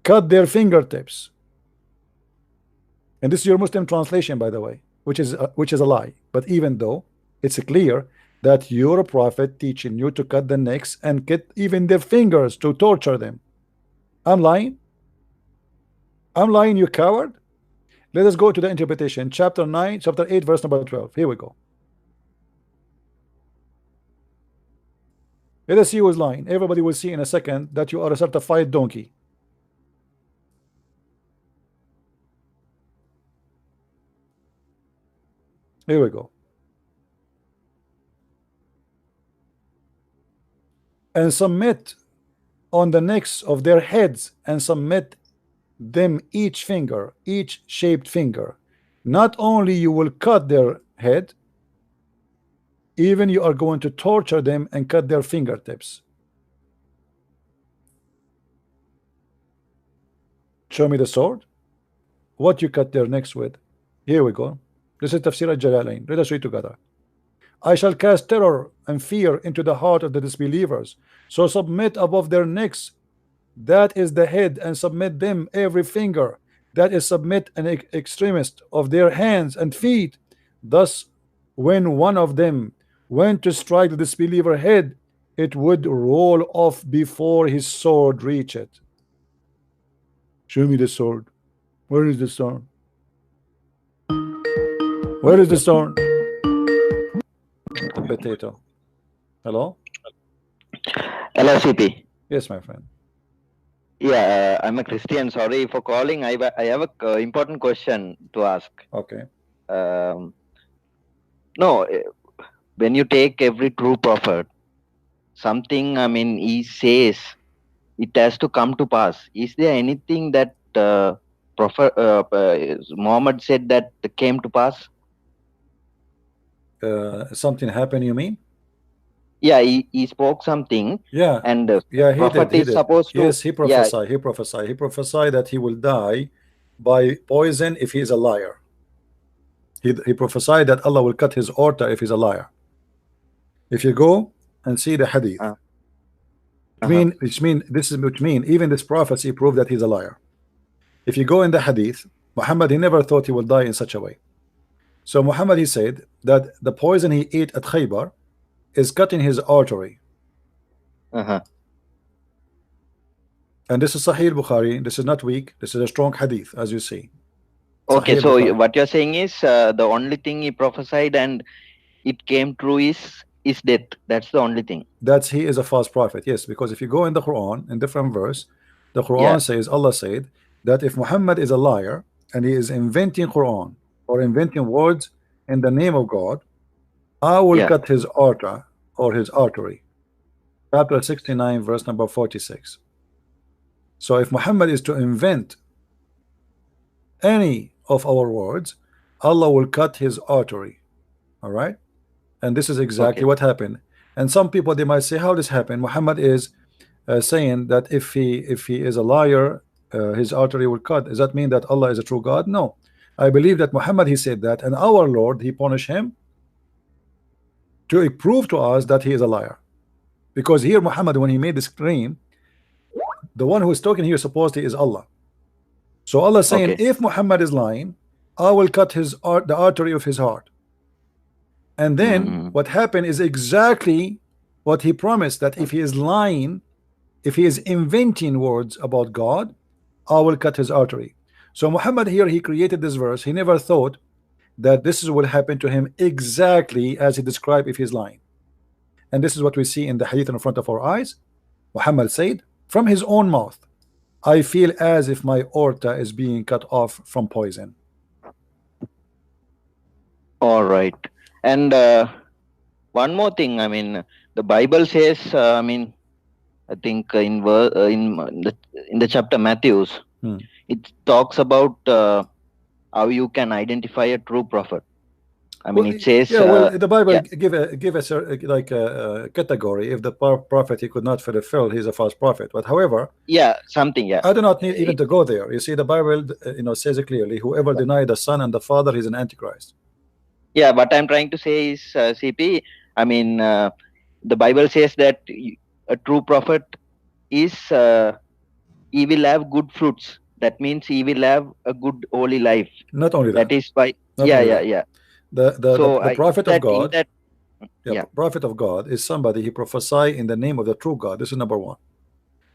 A: Cut their fingertips. And this is your Muslim translation, by the way, which is a lie. But even though it's clear that your prophet teaching you to cut the necks and cut even their fingers to torture them. I'm lying. I'm lying, you coward. Let us go to the interpretation, chapter 9, chapter 8, verse number 12. Here we go. Let us see who is lying. Everybody will see in a second that you are a certified donkey. Here we go. And submit on the necks of their heads, and submit them each finger, each shaped finger. Not only you will cut their head, even you are going to torture them and cut their fingertips. Show me the sword. What you cut their necks with? Here we go. This is Tafsir al-Jalalain. Let us read together. I shall cast terror and fear into the heart of the disbelievers, so submit above their necks, that is the head, and submit them every finger, that is submit an extremist of their hands and feet. Thus when one of them went to strike the disbeliever head, it would roll off before his sword reach it. Show me the sword. Where is the sword? Where is the sword? The potato. Hello?
E: Hello, CP.
A: Yes, my friend.
E: Yeah, I'm a Christian. Sorry for calling. I have a important question to ask.
A: Okay.
E: No, when you take every true prophet, something, I mean, he says it has to come to pass. Is there anything that prophet Muhammad said that came to pass?
A: Something happened, you mean?
E: Yeah, he spoke something.
A: Yeah.
E: And
A: yeah, he
E: prophet
A: did. He
E: is
A: did.
E: supposed to.
A: Yes, he prophesied. He prophesied. He prophesied that he will die by poison if he is a liar. He prophesied that Allah will cut his aorta if he's a liar. If you go and see the hadith, which mean even this prophecy proved that he's a liar. If you go in the hadith, Muhammad, he never thought he will die in such a way. So Muhammad, he said that the poison he ate at Khaybar is cutting his artery. And this is Sahih Bukhari. This is not weak. This is a strong hadith, as you see.
E: Okay,
A: Sahih
E: so
A: Bukhari.
E: what you're saying is the only thing he prophesied and it came true is death. That's the only thing.
A: That's he is a false prophet. Yes, because if you go in the Quran, in different verse, the Quran says, Allah said that if Muhammad is a liar and he is inventing Quran or inventing words in the name of God, I will cut his aorta or his artery. Chapter 69, verse number 46. So if Muhammad is to invent any of our words, Allah will cut his artery. All right, and this is exactly what happened. And some people, they might say, how this happened? Muhammad is saying that if he is a liar, his artery will cut. Does that mean that Allah is a true God? No, I believe that Muhammad, he said that, and our Lord, he punished him to prove to us that he is a liar. Because here Muhammad, when he made this claim, the one who is talking here supposedly is Allah. So Allah is saying, if Muhammad is lying, I will cut the artery of his heart. And then what happened is exactly what he promised, that if he is lying, if he is inventing words about God, I will cut his artery. So Muhammad here, he created this verse. He never thought that this is will happen to him exactly as he described if he's lying. And this is what we see in the hadith in front of our eyes. Muhammad said from his own mouth, I feel as if my aorta is being cut off from poison.
E: All right. And one more thing. I mean, the Bible says. I mean, I think in the chapter Matthew's, it talks about how you can identify a true prophet. I mean, it says.
A: Yeah, well, the Bible
E: yeah.
A: give us like a category. If the prophet he could not fulfill, he's a false prophet. But however,
E: yeah, something. Yeah,
A: I do not need even to go there. You see, the Bible, says it clearly. Whoever denies the Son and the Father, he's an antichrist.
E: Yeah, what I'm trying to say is, CP. I mean, the Bible says that a true prophet is he will have good fruits. That means he will have a good holy life.
A: Not only that.
E: That is why. Yeah.
A: The prophet of God.
E: Yeah.
A: Prophet of God is somebody he prophesy in the name of the true God. This is number one.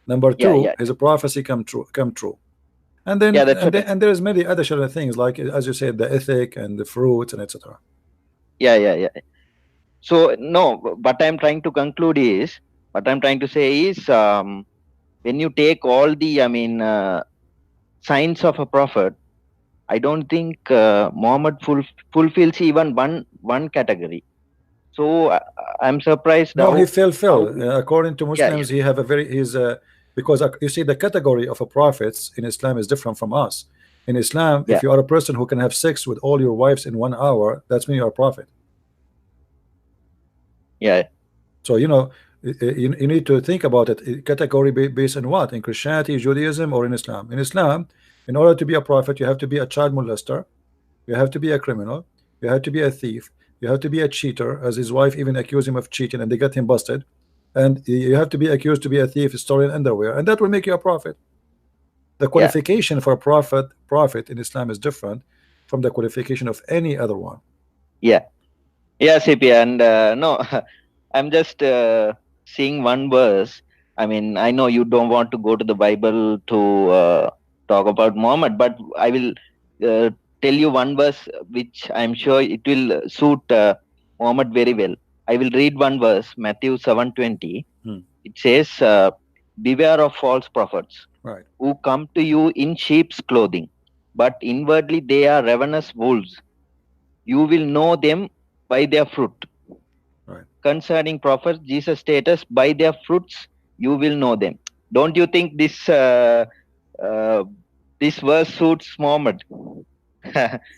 A: Number two, his prophecy come true. And then and there's many other things like, as you said, the ethic and the fruits and etc.
E: Yeah. So no, what I'm trying to conclude is, what I'm trying to say is, when you take all the, signs of a prophet, I don't think Muhammad fulfills even one category. So I'm surprised.
A: No, he fulfilled. According to Muslims, he have a very because you see the category of a prophets in Islam is different from us. In Islam, if you are a person who can have sex with all your wives in 1 hour, that's mean you are a prophet.
E: Yeah.
A: So you need to think about it. Category based on what? In Christianity, Judaism, or in Islam? In Islam, in order to be a prophet, you have to be a child molester, you have to be a criminal, you have to be a thief, you have to be a cheater, as his wife even accused him of cheating and they got him busted, and you have to be accused to be a thief, stolen underwear, and that will make you a prophet. The qualification for a prophet in Islam is different from the qualification of any other one.
E: Yeah, CP, and no, I'm just seeing one verse. I mean, I know you don't want to go to the Bible to talk about Muhammad, but I will tell you one verse which I'm sure it will suit Muhammad very well. I will read one verse, Matthew 7:20. It says, beware of false prophets,
A: right,
E: who come to you in sheep's clothing, but inwardly they are ravenous wolves. You will know them by their fruit.
A: Right.
E: Concerning prophets, Jesus status, by their fruits you will know them. Don't you think this verse suits Muhammad?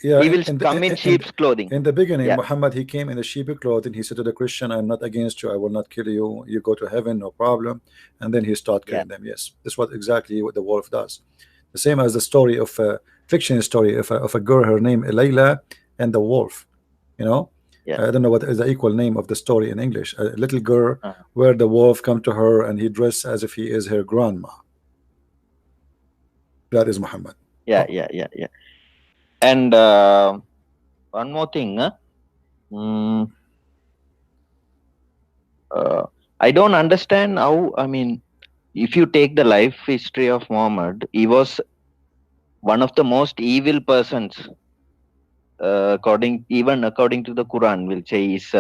E: He will come in sheep's clothing.
A: In the beginning, Muhammad, he came in the sheep clothing. He said to the Christian, I'm not against you, I will not kill you, you go to heaven, no problem. And then he started killing them. Yes, this is what exactly what the wolf does. The same as the story of a fiction story of a girl, her name Layla, and the wolf. I don't know what is the equal name of the story in English. A little girl where the wolf come to her and he dressed as if he is her grandma. That is Muhammad.
E: Yeah. And one more thing, I don't understand how. I mean, if you take the life history of Muhammad, he was one of the most evil persons. According to the Quran, will say is,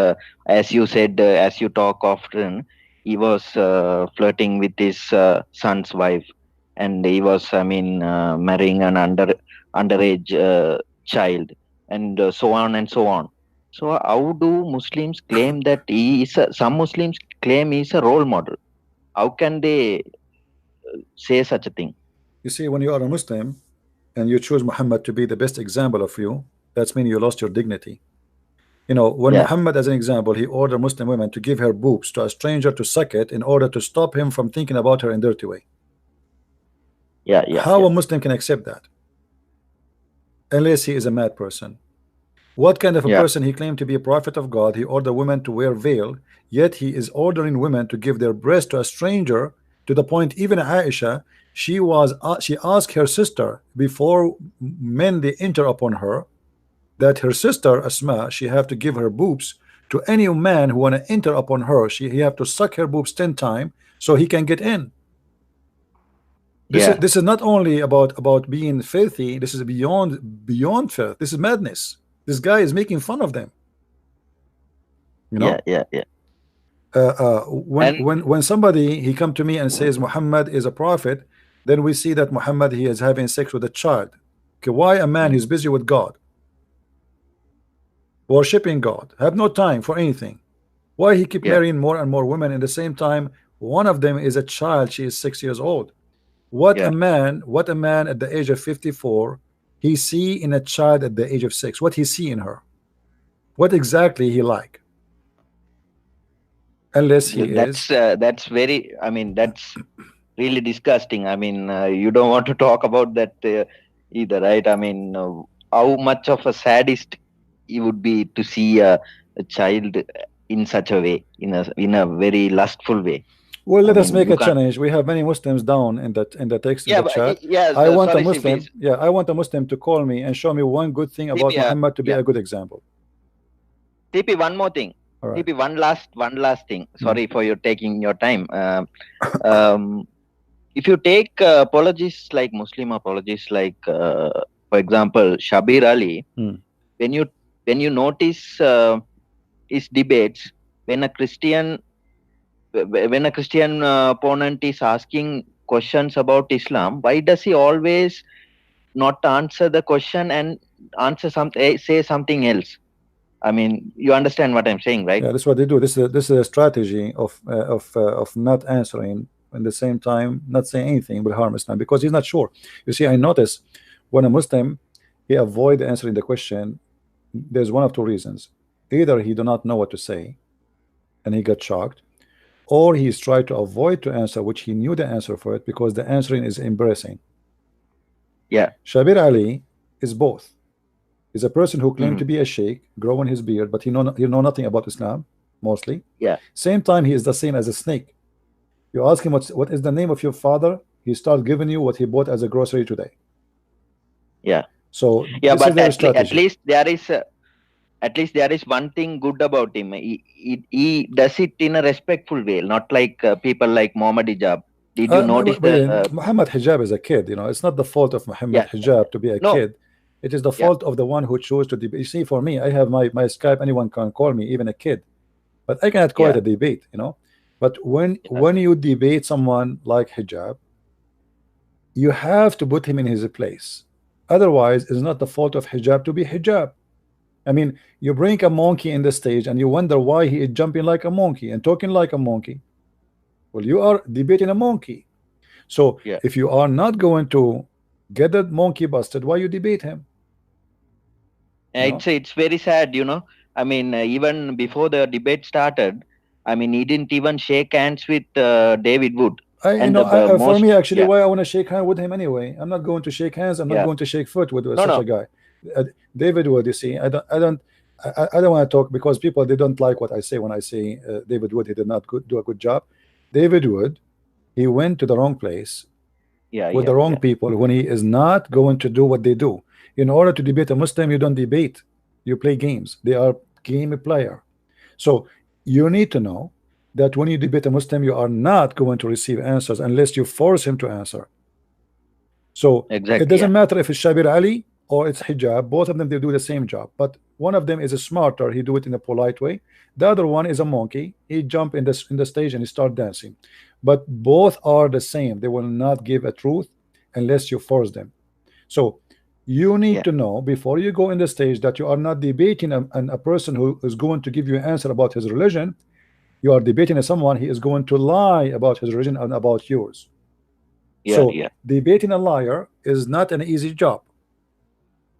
E: as you said, as you talk often, he was flirting with his son's wife, and he was, marrying an underage child, and so on and so on. So how do Muslims claim that he is some Muslims claim he is a role model? How can they say such a thing?
A: You see, when you are a Muslim and you choose Muhammad to be the best example of you, that's mean you lost your dignity. When Muhammad, as an example, he ordered Muslim women to give her boobs to a stranger to suck it in order to stop him from thinking about her in a dirty way. How a Muslim can accept that? Unless he is a mad person. What kind of a person he claimed to be a prophet of God? He ordered women to wear veil, yet he is ordering women to give their breast to a stranger, to the point even Aisha, she asked her sister before men they enter upon her, that her sister Asma, she have to give her boobs to any man who want to enter upon her. He have to suck her boobs 10 times so he can get in. This is not only about being filthy. This is beyond filth. This is madness. This guy is making fun of them. You
E: Yeah,
A: know,
E: yeah, yeah.
A: when
E: And
A: somebody he come to me and says Muhammad is a prophet, then we see that Muhammad he is having sex with a child. Okay, why a man
E: mm,
A: who's busy with God, worshiping God, have no time for anything? Why he keep
E: yeah,
A: marrying more and more women? In the same time, one of them is a child. She is 6 years old.
E: yeah.
A: What a man at the age of 54 he see in a child at the age of 6? What he see in her? What exactly he like? Unless he is
E: That's very. I mean, that's really disgusting. I mean, you don't want to talk about that either, right? I mean, how much of a sadist he would be to see a child in such a way, in a very lustful way.
A: well,
E: I
A: let us
E: mean,
A: make
E: you
A: a
E: can't.
A: challenge. We have many Muslims down in that text in
E: Yeah,
A: the
E: but
A: chat.
E: yes.
A: I want a
E: Sorry, please.
A: Muslim, yeah, I want a Muslim to call me and show me one good thing about
E: TP,
A: Muhammad to be
E: yeah,
A: a good example.
E: TP. One more thing.
A: All right.
E: TP. One last thing.
A: Hmm.
E: Sorry for your taking your time. Um, if you take apologists like Muslim apologists, like for example Shabir Ali,
A: Hmm.
E: when you notice his debates, when a Christian opponent is asking questions about Islam, why does he always not answer the question and say something else? I mean, you understand what I'm saying, right?
A: Yeah, that's what they do. This is a strategy of not answering, at the same time not saying anything will harm Islam because he's not sure. You see, I notice when a Muslim he avoid answering the question, there's one of two reasons: either he do not know what to say and he got shocked, or he's tried to avoid to answer which he knew the answer for it because the answering is embarrassing.
E: Yeah.
A: Shabir Ali is both. He's a person who claimed
E: Hmm.
A: to be a sheikh, growing his beard, but he know nothing about Islam, mostly.
E: Yeah.
A: Same time, he is the same as a snake. You ask him what is the name of your father, he starts giving you what he bought as a grocery today.
E: Yeah.
A: So
E: Yeah.
A: this is
E: But
A: their
E: at
A: strategy.
E: least there is. At least there is one thing good about him. He does it in a respectful way, not like people like Muhammad Hijab. Did you notice the?
A: Muhammad Hijab is a kid. You know, it's not the fault of Muhammad
E: Yeah.
A: Hijab to be a
E: No.
A: kid. It is the
E: Yeah.
A: fault of the one who chose to debate. You see, for me, I have my Skype. Anyone can call me, even a kid. But I cannot call it
E: Yeah.
A: a debate. You know. But when
E: Yeah.
A: you debate someone like Hijab, you have to put him in his place. Otherwise, it's not the fault of Hijab to be Hijab. I mean, you bring a monkey in the stage and you wonder why he is jumping like a monkey and talking like a monkey. Well, you are debating a monkey. So
E: Yeah.
A: if you are not going to get that monkey busted, why you debate him? You know?
E: It's very sad, I mean, even before the debate started, I mean, he didn't even shake hands with David Wood. And
A: for me, actually,
E: yeah,
A: why I want to shake hands with him anyway. I'm not going to shake hands. I'm not
E: yeah,
A: going to shake foot with
E: no,
A: such
E: no,
A: a guy. David Wood, you see, I don't want to talk because people they don't like what I say when I say David Wood he did not do a good job. David Wood, he went to the wrong place
E: yeah,
A: with
E: yeah,
A: the wrong
E: yeah,
A: people when he is not going to do what they do. In order to debate a Muslim, you don't debate, you play games. They are game player. So you need to know that when you debate a Muslim, you are not going to receive answers unless you force him to answer. So it
E: exactly,
A: doesn't
E: yeah,
A: matter if it's Shabir Ali or it's Hijab, both of them they do the same job, but one of them is a smarter, he do it in a polite way. The other one is a monkey, he jump in the stage and he start dancing. But both are the same, they will not give a truth unless you force them. So you need
E: yeah,
A: to know before you go in the stage that you are not debating a person who is going to give you an answer about his religion. You are debating someone he is going to lie about his religion and about yours.
E: yeah,
A: So
E: yeah,
A: debating a liar is not an easy job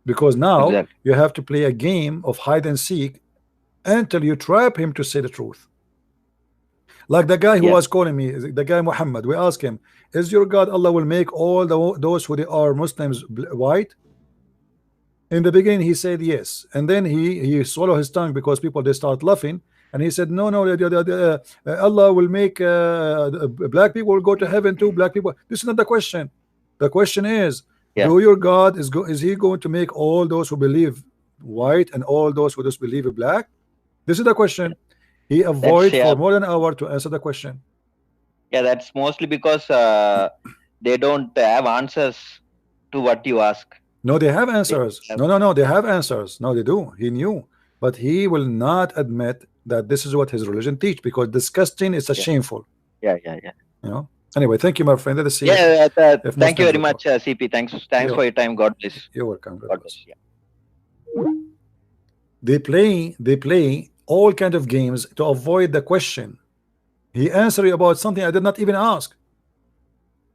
A: because now
E: exactly,
A: you have to play a game of hide and seek until you trap him to say the truth. Like the guy who
E: yeah,
A: was calling me, the guy Muhammad, we asked him, is your God Allah will make all those who they are Muslims white? In the beginning he said yes, and then he swallowed his tongue because people they start laughing, and he said no, Allah will make black people will go to heaven too. Black people, this is not the question. The question is,
E: yeah.
A: do your God is he going to make all those who believe white and all those who just believe black? This is the question. He
E: That's
A: avoid
E: yeah,
A: for more than an hour to answer the question.
E: yeah. That's mostly because they don't have answers to what you ask.
A: No, they have
E: They
A: answers.
E: have,
A: No, they have answers. No, they do. He knew, but he will not admit that this is what his religion teach because disgusting is a
E: yeah,
A: shameful.
E: yeah.
A: You know. Anyway, thank you, my friend. Let us see
E: Yeah,
A: if
E: thank you
A: Muslims
E: very
A: will talk.
E: much, CP. Thanks
A: You,
E: for your time. God bless.
A: you're welcome. God
E: God
A: bless.
E: bless. Yeah.
A: They play all kind of games to avoid the question. He answered you about something I did not even ask.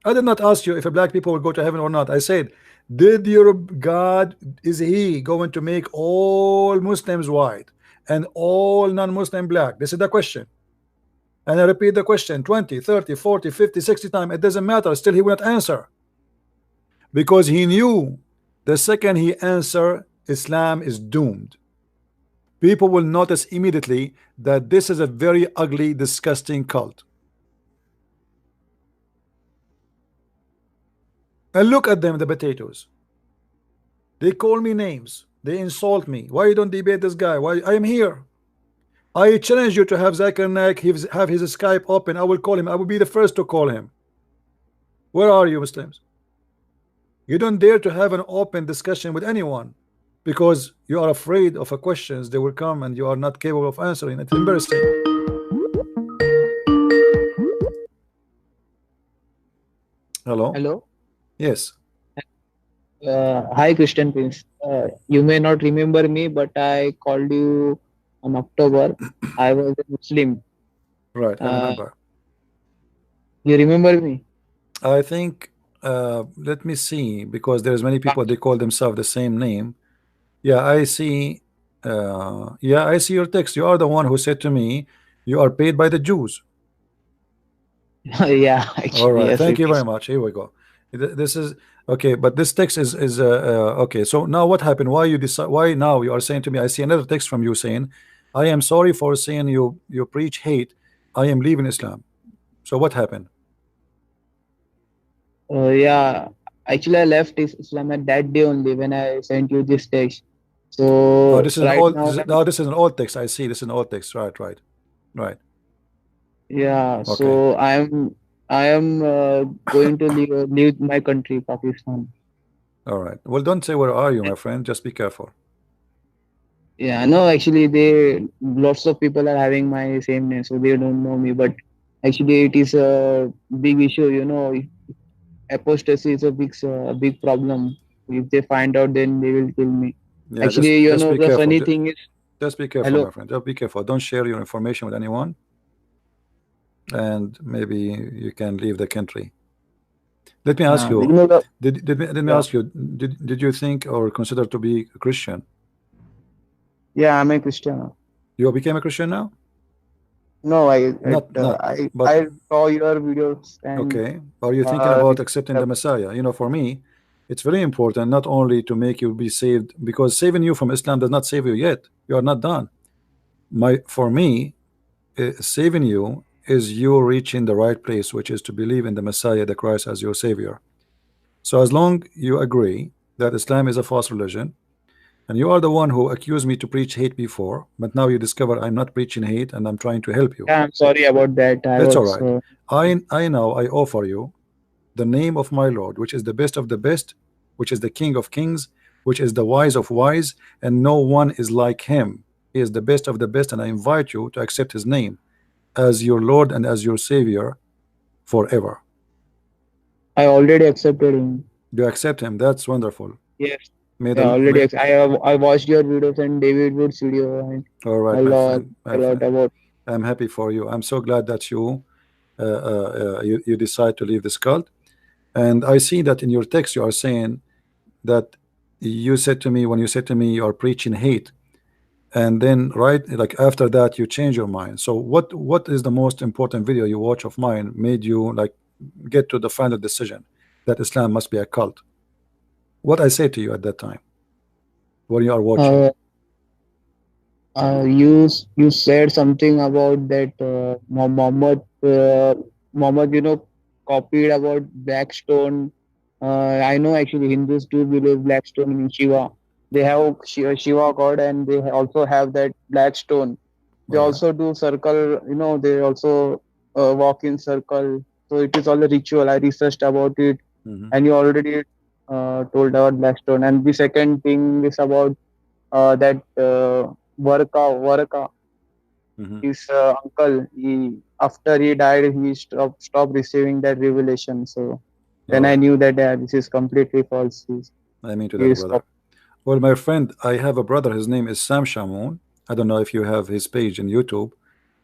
A: I did not ask you if a black people will go to heaven or not. I said, did your God, is he going to make all Muslims white and all non-Muslim black? This is the question. And I repeat the question 20, 30, 40, 50, 60 times. It doesn't matter. Still, he will not answer because he knew the second he answer, Islam is doomed. People will notice immediately that this is a very ugly, disgusting cult. And look at them, the potatoes. They call me names. They insult me. Why you don't debate this guy? Why I am here? I challenge you to have Zakir Naik have his Skype open. I will call him. I will be the first to call him. Where are you, Muslims? You don't dare to have an open discussion with anyone because you are afraid of a questions they will come and you are not capable of answering. It's embarrassing. Hello?
F: Hello.
A: Yes.
F: Hi, Christian Prince. You may not remember me, but I called you on October. I was a Muslim.
A: Right. I
F: Uh,
A: remember.
F: you remember me?
A: I think let me see because there's many people they call themselves the same name. Yeah, I see. Yeah, I see your text. You are the one who said to me, "You are paid by the Jews."
F: Yeah,
A: All
F: actually,
A: right,
F: yes,
A: thank
F: it
A: you very
F: is.
A: much. Here we go. This is okay, but this text is okay. So now what happened? Why you decide? Why now you are saying to me? I see another text from you saying, "I am sorry for saying you preach hate. I am leaving Islam." So what happened?
F: Yeah, actually, I left Islam at that day only when I sent you this text. So
A: This is an
F: right
A: old.
F: now,
A: This is an old text. I see. This is an old text. Right, right, right.
F: yeah.
A: Okay.
F: So I am going to leave my country, Pakistan.
A: All right. Well, don't say where are you, my friend. Just be careful.
F: Yeah, no, actually, they lots of people are having my same name, so they don't know me. But actually, it is a big issue. Apostasy is a big problem. If they find out, then they will kill me.
A: Yeah, just
F: Actually,
A: just be
F: the
A: careful.
F: funny thing is,
A: Just be careful,
F: hello.
A: my friend. Just be careful. Don't share your information with anyone, and maybe you can leave the country. Let me ask you.
F: The
A: Let me
F: yeah,
A: ask you. Did you think or consider to be a Christian?
F: yeah, I'm a Christian.
A: You became a Christian now?
F: No,
A: Not. But
F: I saw your videos and
A: okay. Are you thinking
F: uh,
A: about accepting the Messiah? For me, it's very important not only to make you be saved, because saving you from Islam does not save you yet. You are not done. For me, saving you is you reaching the right place, which is to believe in the Messiah, the Christ, as your Savior. So as long you agree that Islam is a false religion, and you are the one who accused me to preach hate before, but now you discover I'm not preaching hate and I'm trying to help you.
F: yeah, I'm sorry about that. I
A: It's all
F: was
A: right. I now I offer you the name of my Lord, which is the best of the best, which is the King of kings, which is the wise of wise, and no one is like him. He is the best of the best, and I invite you to accept his name as your Lord and as your Savior forever.
F: I already accepted him.
A: Do you accept him? That's wonderful.
F: Yes,
A: May
F: yeah,
A: the
F: already.
A: may,
F: I watched your videos and David Wood's video, and
A: all
F: I
A: right, my
F: learned
A: friend,
F: a lot about.
A: I'm happy for you. I'm so glad that you decide to leave this cult. And I see that in your text you are saying that you said to me, when you said to me you are preaching hate, and then right like after that you change your mind. So what is the most important video you watch of mine made you like get to the final decision that Islam must be a cult? What I say to you at that time when you are watching?
F: Uh, you said something about that Muhammad, copied about Blackstone. I know actually Hindus do believe Blackstone in Shiva. They have Shiva god, and they also have that Blackstone. They
A: All right.
F: also do circle. They also walk in circle. So it is all a ritual. I researched about it,
A: Mhm.
F: and you already. told about Blackstone. And the second thing is about that Varka,
A: Mhm.
F: his uncle. He after he died, he stopped receiving that revelation. So then I
A: Oh,
F: knew that this is completely false.
A: I mean to
F: He
A: that,
F: is
A: brother. Well, my friend, I have a brother. His name is Sam Shamoun. I don't know if you have his page in YouTube.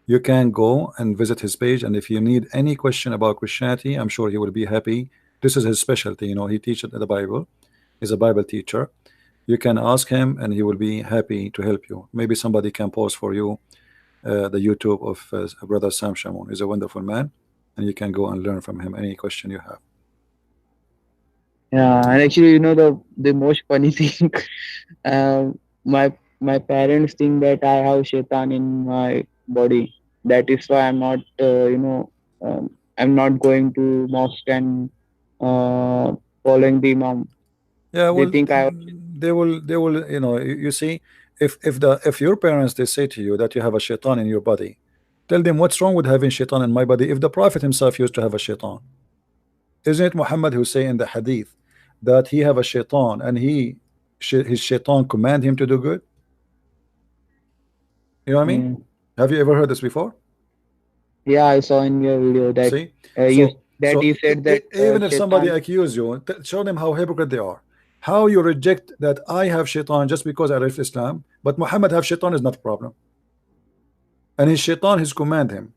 A: You can go and visit his page, and if you need any question about Christianity, I'm sure he will be happy. This is his specialty. You know, he teaches the Bible. He's a Bible teacher. You can ask him, and he will be happy to help you. Maybe somebody can post for you the YouTube of brother Sam Shamoun. He's a wonderful man, and you can go and learn from him any question you have.
F: Yeah, and actually, the most funny thing, my parents think that I have shaitan in my body. That is why I'm not going to mosque and following the imam.
A: Yeah,
F: They
A: well,
F: think I.
A: they will, you know, you see, if your parents they say to you that you have a shaitan in your body, tell them what's wrong with having shaitan in my body if the Prophet himself used to have a shaitan. Isn't it Muhammad who say in the hadith that he have a shaitan and his shaitan command him to do good? You know what I mean?
F: Mm,
A: Have you ever heard this before?
F: yeah, I saw in your video that
A: See,
F: you
A: so
F: that you said that
A: even if somebody
F: shaitan.
A: accuse you, show them how hypocrite they are. How you reject that I have shaitan just because I left Islam, but Muhammad have shaitan is not a problem, and his shaitan his command him.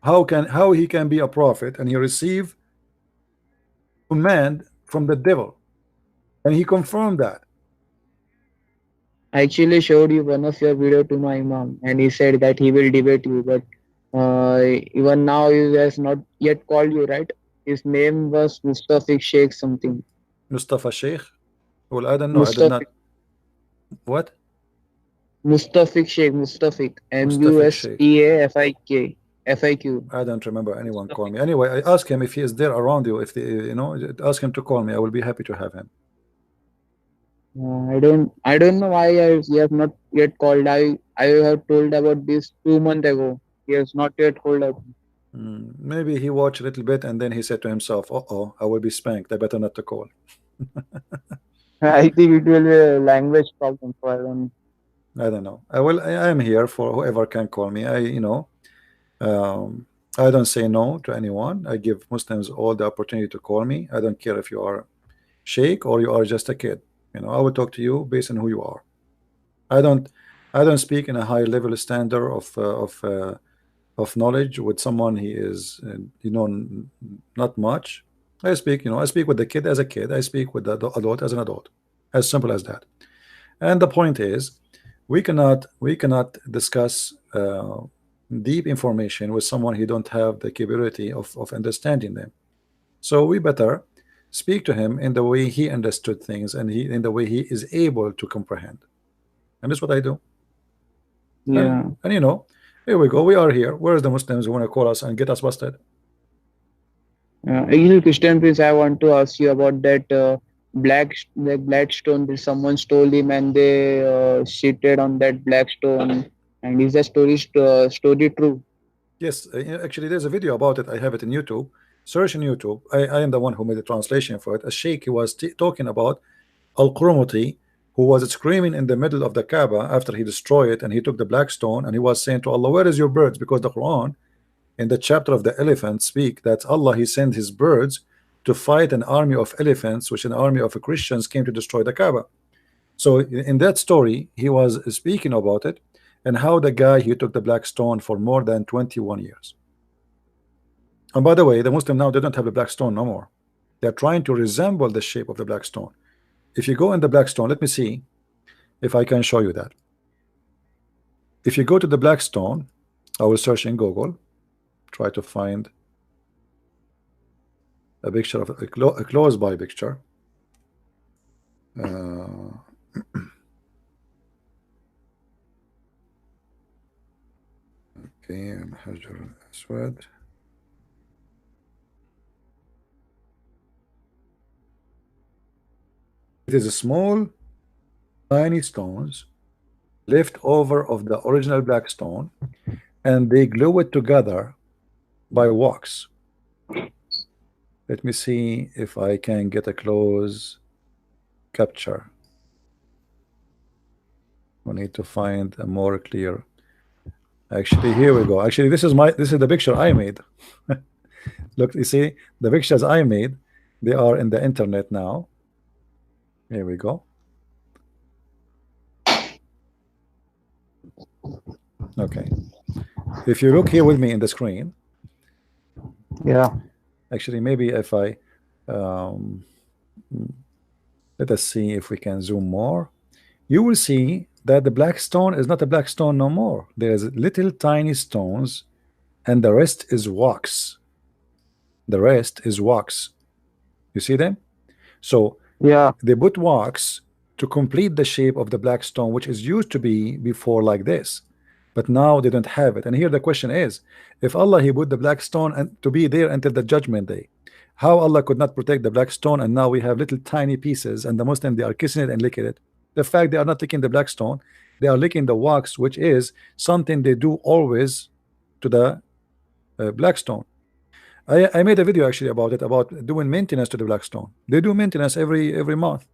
A: How he can be a prophet and he receive command from the devil, and he confirmed that.
F: I actually showed you one of your video to my imam, and he said that he will debate you. But even now, he has not yet called you, right? His name was Mustafik Sheikh something.
A: Mustafa Sheikh. Well, I don't know. I did
F: Mustafik
A: not. What?
F: Mustafik Sheikh Mustafik
A: Mustafik Sheikh.
F: Mustafiq
A: I don't remember anyone call
F: Mustafik.
A: me. Anyway, I ask him if he is there around you. If they, ask him to call me. I will be happy to have him.
F: I don't know why he has not yet called. I have told about this 2 months ago. He has not yet called up.
A: Maybe he watched a little bit and then he said to himself, "Uh-oh, I will be spanked. I better not to call."
F: I think it will be a language problem. So I don't.
A: I don't know. I am here for whoever can call me. Um, I don't say no to anyone. I give Muslims all the opportunity to call me. I don't care if you are sheikh or you are just a kid. I will talk to you based on who you are. I don't I don't speak in a high level standard of knowledge with someone he is not much. I speak with the kid as a kid. I speak with the adult as an adult. As simple as that. And the point is, we cannot discuss deep information with someone who don't have the capability of understanding them. So we better speak to him in the way he understood things and in the way he is able to comprehend. And that's what I do.
F: Yeah.
A: And here we go. We are here. Where's the Muslims who want to call us and get us busted?
F: Actually, Christian Prince, I want to ask you about that the black stone that someone stole him and they cheated on that black stone. And is the story true?
A: Yes, actually, there's a video about it. I have it in YouTube. Search in YouTube. I am the one who made the translation for it. A sheikh, he was talking about Al-Qurmuti, who was screaming in the middle of the Kaaba after he destroyed it, and he took the black stone, and he was saying to Allah, "Where is your birds?" Because the Quran, in the chapter of the elephant, speak that Allah He sent His birds to fight an army of elephants, which an army of Christians came to destroy the Kaaba. So in that story, he was speaking about it and how the guy he took the black stone for more than 21 years. And by the way, the Muslim now they don't have the black stone no more. They're trying to resemble the shape of the black stone. If you go in the black stone, let me see if I can show you that. If you go to the black stone, I will search in Google, try to find a picture of a close by picture. Uh, okay, Hajar Aswad. It is a small, tiny stones left over of the original black stone, and they glue it together by wax. Let me see if I can get a close capture. We need to find a more clear. Actually, here we go. Actually, this is the picture I made. Look, you see the pictures I made. They are in the internet now. Here we go. Okay. If you look here with me in the screen,
F: Yeah.
A: actually, maybe if I let us see if we can zoom more. You will see that the black stone is not a black stone no more. There is little tiny stones, and the rest is wax. The rest is wax. You see them? So
F: Yeah.
A: they put wax to complete the shape of the black stone, which is used to be before like this, but now they don't have it. And here the question is, if Allah he put the black stone and to be there until the judgment day, how Allah could not protect the black stone, and now we have little tiny pieces, and the Muslim they are kissing it and licking it. The fact they are not licking the black stone, they are licking the wax, which is something they do always to the black stone. I made a video actually about it, about doing maintenance to the black stone. They do maintenance every month.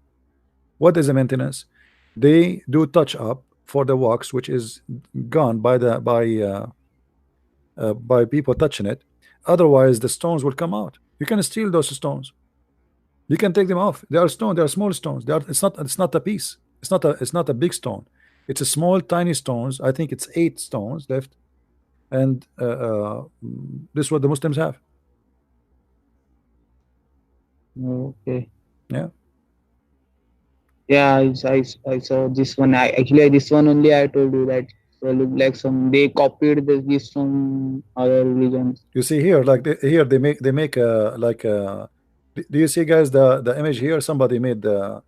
A: What is the maintenance? They do touch up for the wax, which is gone by people touching it. Otherwise, the stones will come out. You can steal those stones. You can take them off. They are stone. They are small stones. They are. It's not a piece. It's not a big stone. It's a small, tiny stones. I think it's 8 stones left, and this is what the Muslims have.
F: Okay.
A: Yeah.
F: Yeah, I saw this one. This one only I told you that look like they copied this from other religions.
A: You see here, like here they make like do you see guys the image here? Somebody made the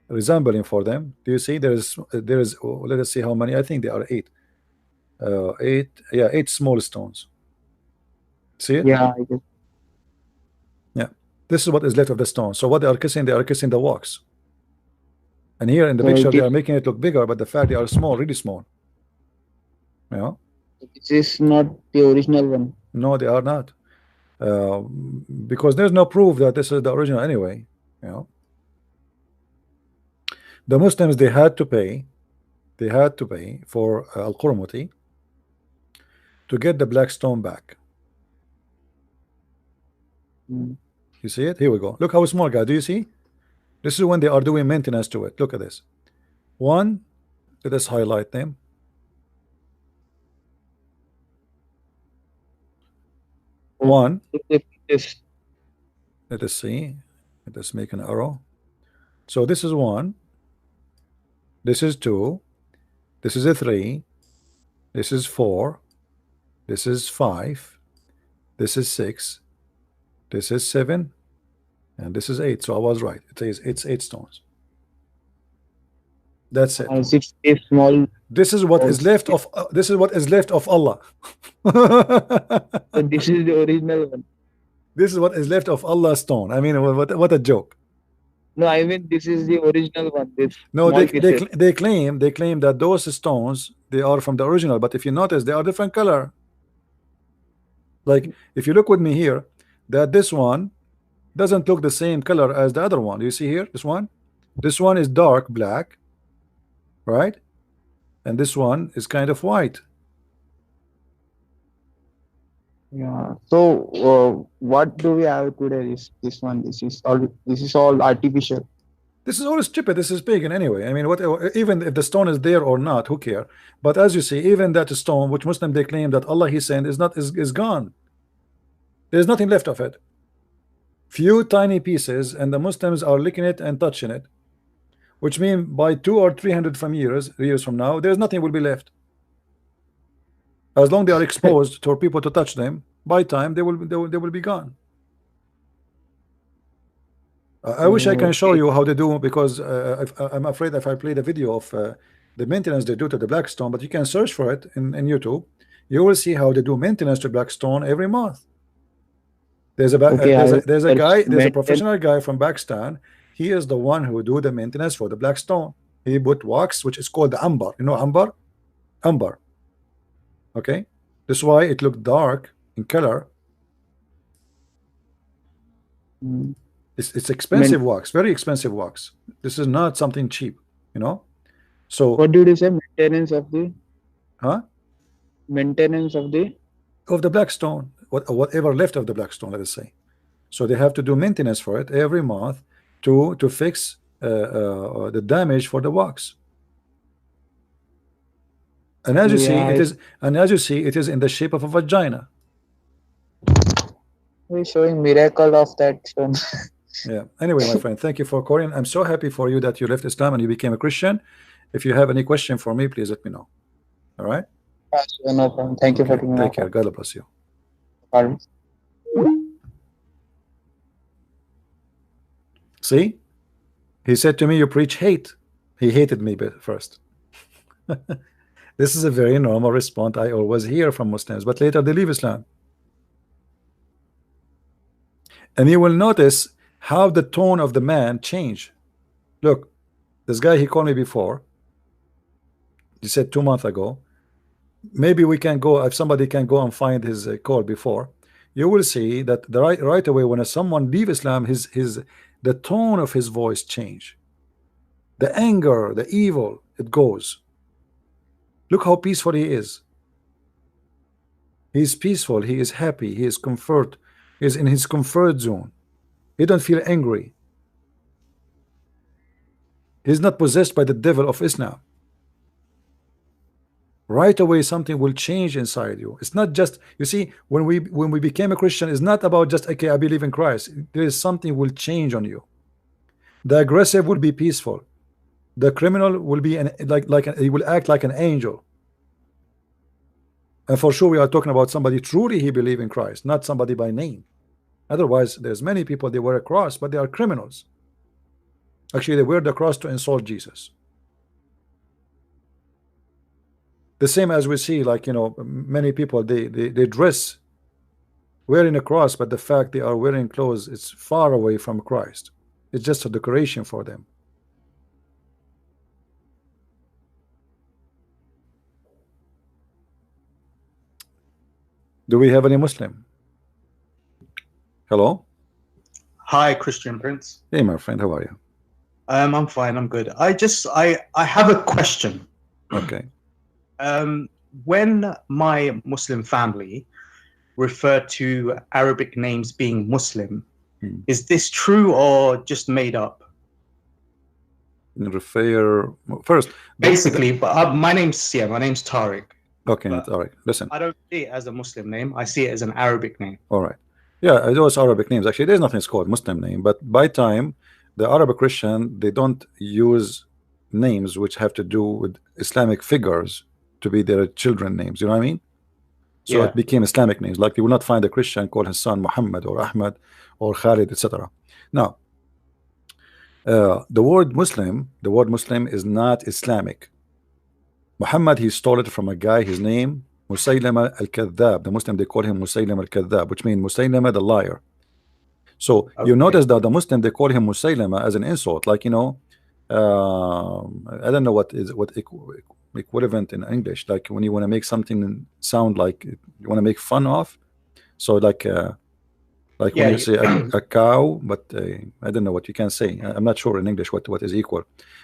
A: resembling for them. Do you see there is oh, let us see how many. I think there are 8. 8, yeah, 8 small stones. See it?
F: Yeah,
A: Yeah. This is what is left of the stone. So what they are kissing the wax. And here in the
F: so
A: picture they are making it look bigger, but the fact they are small, really small. Yeah.
F: this is not the original one.
A: No, they are not. Because there's no proof that this is the original anyway. You know, the Muslims they had to pay for Al-Qurmuti to get the black stone back.
F: Mm.
A: You see it? Here we go. Look how small, guy. Do you see? This is when they are doing maintenance to it. Look at this. One, let us highlight them. One.
F: Yes.
A: Let us see. Let us make an arrow. So this is 1. This is 2. This is a 3. This is 4. This is 5. This is 6. This is 7. And this is 8. So I was right. It's 8 stones. That's it.
F: 6 small.
A: This is what is left of Allah.
F: So this is the original one.
A: This is what is left of Allah's stone. I mean, what a joke.
F: No, I mean this is the original one.
A: No, they claim that those stones they are from the original, but if you notice, they are different color. Like if you look with me here, that this one doesn't look the same color as the other one. Do you see here? This one is dark black, right? And this one is kind of white.
F: Yeah. So what do we have today? This one. This is all artificial.
A: This is all stupid. This is pagan anyway. I mean, even if the stone is there or not, who care? But as you see, even that stone, which Muslim they claim that Allah He sent, is gone. There's nothing left of it. Few tiny pieces, and the Muslims are licking it and touching it, which means by 200 or 300 years from now, there's nothing will be left. As long they are exposed for people to touch them, by time they will be gone. I wish I can show you how they do, because I'm afraid if I play the video of the maintenance they do to the black stone, but you can search for it in YouTube. You will see how they do maintenance to black stone every month. There's a professional guy from Pakistan. He is the one who do the maintenance for the black stone. He put wax, which is called the amber. You know amber? Amber. Okay, this is why it looked dark in color.
F: Mm.
A: It's
F: Men-
A: expensive wax, very expensive wax. This is not something cheap, you know. So,
F: what did you say? Maintenance of the
A: huh?
F: maintenance of the.
A: Of the black stone, whatever left of the black stone, let us say. So they have to do maintenance for it every month to fix the damage for the wax. And as you see,
F: Yeah,
A: it is, and as you see, it is in the shape of a vagina.
F: it's showing miracle of that stone.
A: Yeah. Anyway, my friend, thank you for calling. I'm so happy for you that you left Islam and you became a Christian. If you have any question for me, please let me know. All right.
F: Yeah, sure, no problem. Thank you for
A: Okay.
F: taking my
A: Take care. God bless you.
F: call.
A: See, he said to me, "You preach hate." He hated me first. This is a very normal response I always hear from Muslims, but later they leave Islam. And you will notice how the tone of the man changed. Look, this guy, he called me before. He said 2 months ago, maybe we can go, if somebody can go and find his call before, you will see that the right away when someone leave Islam, the tone of his voice change. The anger, the evil, it goes. Look how peaceful he is. He is peaceful, he is happy, he is comfort, he is in his comfort zone. He don't feel angry. He's not possessed by the devil of Islam. Right away something will change inside you. It's not just, you see, when we became a Christian, it's not about just, okay, I believe in Christ. There is something will change on you. The aggressive will be peaceful. The criminal will be he will act like an angel. And for sure we are talking about somebody truly he believe in Christ, not somebody by name. Otherwise there's many people, they wear a cross but they are criminals. Actually they wear the cross to insult Jesus. The same as we see, like, you know, many people, they dress wearing a cross, but the fact they are wearing clothes, it's far away from Christ. It's just a decoration for them. Do we have any Muslim? Hello?
G: Hi, Christian Prince.
A: Hey, my friend, how are you?
G: I'm fine. I'm good. I have a question.
A: Okay.
G: When my Muslim family refer to Arabic names being Muslim, is this true or just made up?
A: Refer first.
G: Basically, but my name's Tariq.
A: Okay, Tariq. Listen.
G: I don't see it as a Muslim name. I see it as an Arabic name.
A: All right. Yeah, those Arabic names. Actually, there's nothing called Muslim name, but by time the Arabic Christian, they don't use names which have to do with Islamic figures to be their children names. You know what I mean? So
G: Yeah.
A: it became Islamic names. Like you will not find a Christian call his son Muhammad or Ahmad or Khalid, etc. Now, the word Muslim is not Islamic. Muhammad, he stole it from a guy, his name Musaylama al-Kadhab. The Muslim, they call him Musaylama al-Kadhab, which means Musaylama the liar. So you notice that the Muslim, they call him Musaylama as an insult, like, you know, I don't know what equivalent in English, like when you want to make something sound like you want to make fun of. So like when you say a cow, but I don't know what you can say. I'm not sure in English what is equal.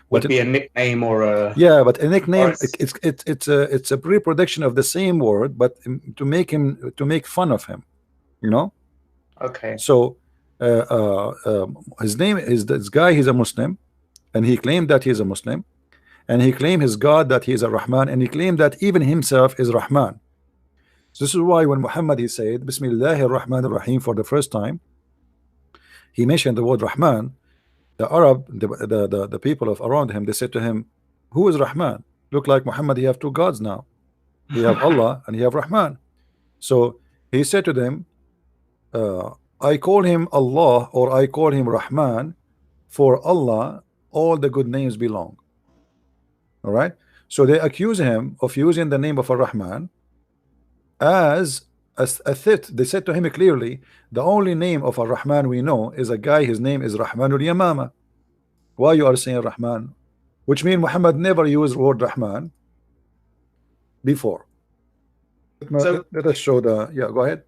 G: Would be a nickname or a
A: but a nickname, it's a reproduction of the same word, but to make fun of him, you know.
G: Okay.
A: So his name is this guy. He's a Muslim, and he claimed that he's a Muslim, and he claimed his God that he is a Rahman, and he claimed that even himself is Rahman. So this is why when Muhammad, he said Bismillahir Rahmanir Rahim for the first time, he mentioned the word Rahman. The Arab, the people of around him, they said to him, who is Rahman? Look like Muhammad, he have two gods now. He have Allah and he have Rahman. So he said to them, I call him Allah or I call him Rahman. For Allah all the good names belong. All right. So they accuse him of using the name of a Rahman as a threat. They said to him clearly, the only name of a Rahman we know is a guy, his name is Rahmanul Yamama. Why you are saying Rahman? Which means Muhammad never used word Rahman before. So let us show the, yeah, go ahead.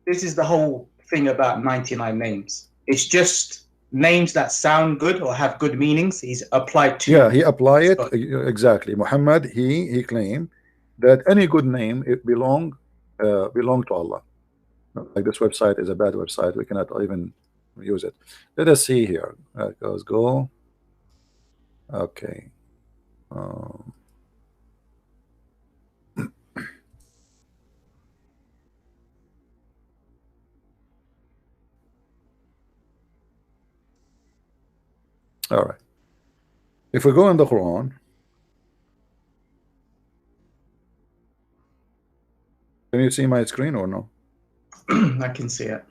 G: This is the whole thing about 99 names. It's just names that sound good or have good meanings. He's applied to.
A: Yeah, he applied it
G: God.
A: exactly. Muhammad, he claimed that any good name it belong to Allah. Like this website is a bad website. We cannot even use it. Let us see here. Let's go. Okay. Um, all right. If we go in the Quran, can you see my screen or no?
G: I can see it.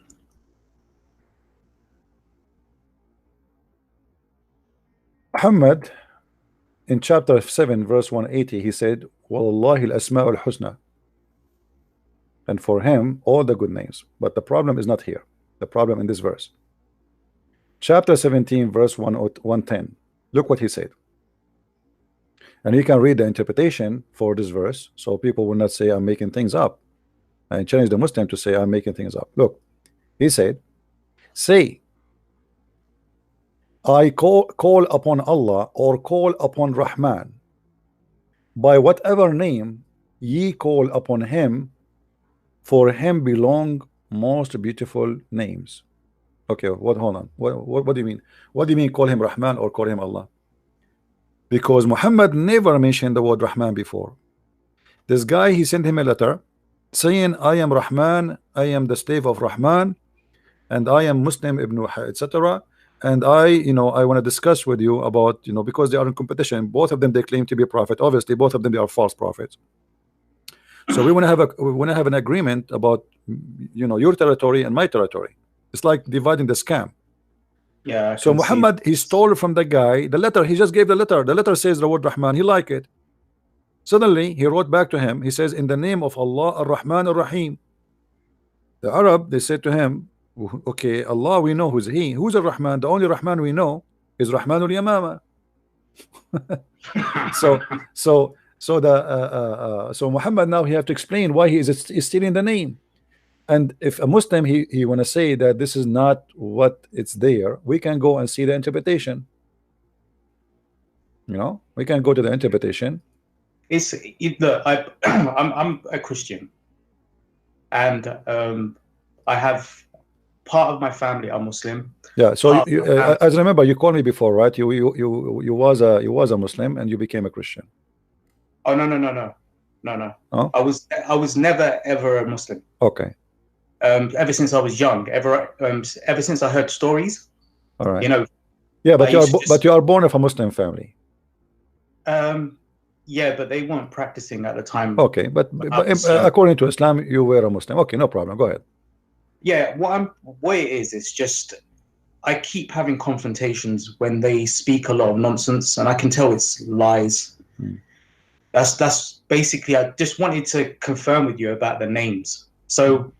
A: Muhammad in chapter 7 verse 180 he said Wallahi al-asma'ul husna, and for him all the good names. But the problem is not here. The problem in this verse, chapter 17 verse 110. Look what he said, and you can read the interpretation for this verse so people will not say I'm making things up. I challenge the Muslim to say I'm making things up. Look, he said, say I call upon Allah or call upon Rahman by whatever name ye call upon him, for him belong most beautiful names. Okay, hold on. What do you mean? What do you mean call him Rahman or call him Allah? Because Muhammad never mentioned the word Rahman before. This guy, he sent him a letter saying I am Rahman, I am the slave of Rahman, and I am Muslim ibn etc. And I want to discuss with you about, because they are in competition. Both of them, they claim to be a prophet. Obviously, both of them, they are false prophets. So we want to have an agreement about, your territory and my territory. It's like dividing the scam.
G: Yeah.
A: So Muhammad, he stole from the guy the letter. He just gave the letter. The letter says the word Rahman. He liked it. Suddenly, he wrote back to him. He says, in the name of Allah, Ar-Rahman Ar-Rahim. The Arab, they said to him, okay, Allah, we know who's he. Who's Ar-Rahman? The only Rahman we know is Rahmanul Yamama. So Muhammad now he have to explain why he is stealing the name. And if a Muslim he want to say that this is not what it's there, we can go and see the interpretation. We can go to the interpretation.
G: It's either I'm a Christian, and I have part of my family are Muslim.
A: Yeah. So as I remember, you called me before, right? You was a Muslim and you became a Christian.
G: Oh no. Oh? I was never ever a Muslim.
A: Okay.
G: Ever since I was young, ever since I heard stories.
A: All right. Yeah, but you are born of a Muslim family.
G: Yeah, but they weren't practicing at the time.
A: Okay, but according to Islam, you were a Muslim. Okay, no problem. Go ahead.
G: Yeah, what it is just I keep having confrontations when they speak a lot of nonsense, and I can tell it's lies. That's basically. I just wanted to confirm with you about the names. So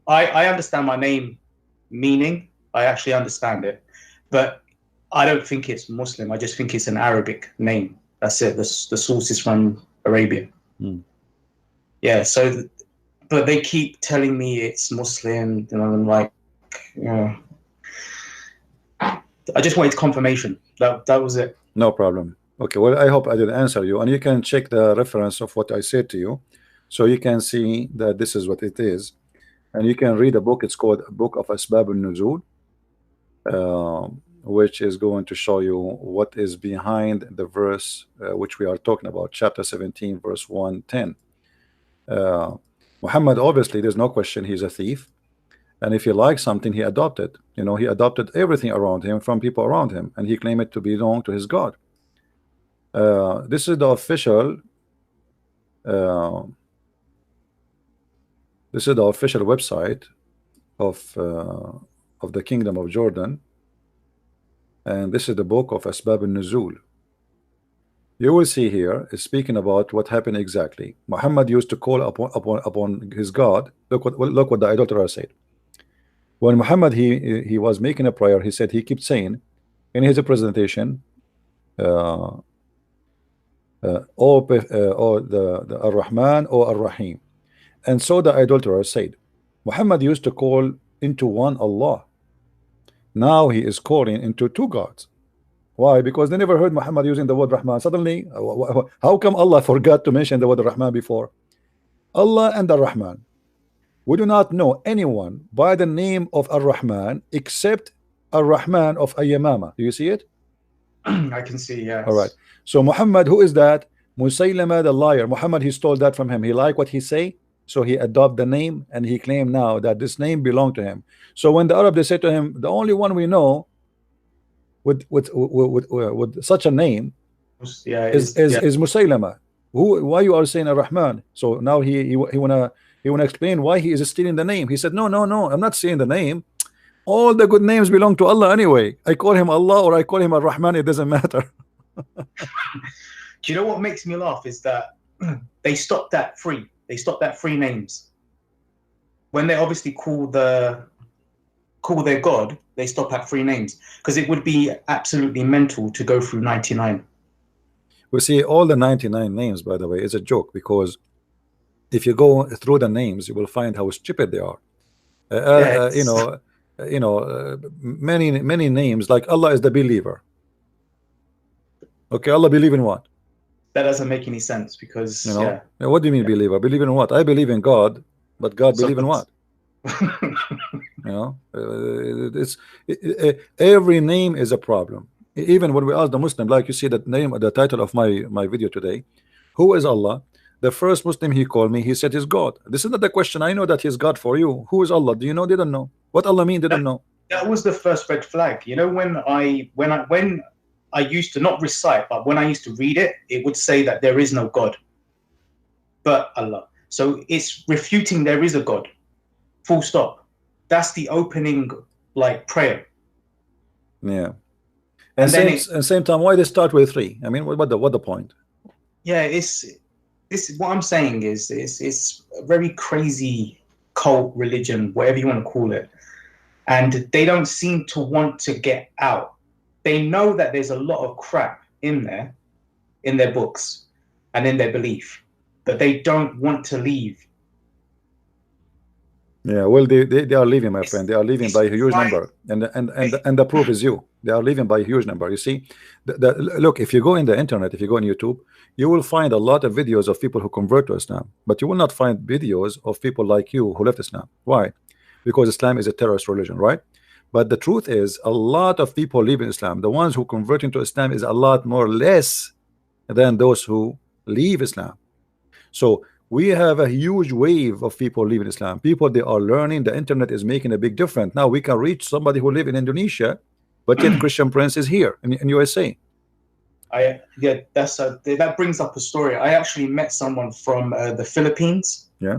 G: I understand my name meaning. I actually understand it, but I don't think it's Muslim. I just think it's an Arabic name. That's it. The source is from Arabia. Yeah. So, but they keep telling me it's Muslim, and I'm like, I just wanted confirmation. That was it.
A: No problem. Okay. Well, I hope I did answer you, and you can check the reference of what I said to you, so you can see that this is what it is, and you can read a book. It's called Book of Asbab al-Nuzul, which is going to show you what is behind the verse which we are talking about, chapter 17 verse 110. Muhammad, obviously there's no question he's a thief, and if he likes something he adopted. He adopted everything around him from people around him, and he claimed it to belong to his God. This is the official website of the Kingdom of Jordan. And this is the book of Asbab al-Nuzul. You will see here is speaking about what happened exactly. Muhammad used to call upon his God. Look what the adulterer said. When Muhammad he was making a prayer, he said he kept saying in his presentation, or the Ar-Rahman or Ar-Rahim. And so the adulterer said, Muhammad used to call into one Allah. Now he is calling into two gods. Why? Because they never heard Muhammad using the word Rahman. Suddenly, how come Allah forgot to mention the word Rahman before? Allah and the Rahman. We do not know anyone by the name of Ar-Rahman except Ar-Rahman of Ayyamama. Do you see it?
G: I can see, yes.
A: All right. So Muhammad, who is that? Musaylama the liar. Muhammad, he stole that from him. He liked what he say, so he adopted the name, and he claimed now that this name belonged to him. So when the Arab, they said to him, the only one we know with such a name is Musaylama. Why you are saying Ar-Rahman? So now he wanna explain why he is stealing the name. He said, no, I'm not stealing the name. All the good names belong to Allah anyway. I call him Allah or I call him Ar-Rahman, it doesn't matter.
G: Do you know what makes me laugh is that they stopped at three. They stopped at three names. When they obviously call their God, they stop at three names, because it would be absolutely mental to go through 99.
A: We see all the 99 names, by the way, is a joke, because if you go through the names, you will find how stupid they are. Many names, like Allah is the believer. Okay, Allah believe in what?
G: That doesn't make any sense, because
A: what do you mean believer? Believe in what? I believe in God, but God believe in what? Every name is a problem. Even when we ask the Muslim, like you see that name, the title of my video today, who is Allah? The first Muslim he called me, he said he's God. This is not the question. I know that he's God for you. Who is Allah? Do you know? Didn't know. What Allah mean? Didn't know.
G: That was the first red flag. You know, when I used to not recite, but when I used to read it, it would say that there is no God but Allah. So it's refuting there is a God. Full stop. That's the opening, like, prayer.
A: Yeah. And same time, why they start with three? I mean, what the point?
G: Yeah, this what I'm saying is it's a very crazy cult religion, whatever you want to call it, and they don't seem to want to get out. They know that there's a lot of crap in there, in their books and in their belief, but they don't want to leave.
A: Yeah, well, they are leaving, my friend. They are leaving by a huge number, and the proof is you. They are leaving by a huge number. You see, look, if you go in the internet, if you go on YouTube, you will find a lot of videos of people who convert to Islam, but you will not find videos of people like you who left Islam. Why? Because Islam is a terrorist religion, right? But the truth is, a lot of people leave in Islam. The ones who convert into Islam is a lot more less than those who leave Islam. So we have a huge wave of people leaving Islam. People, they are learning. The internet is making a big difference. Now we can reach somebody who live in Indonesia, but yet Christian Prince is here in USA.
G: That brings up a story. I actually met someone from the Philippines.
A: Yeah.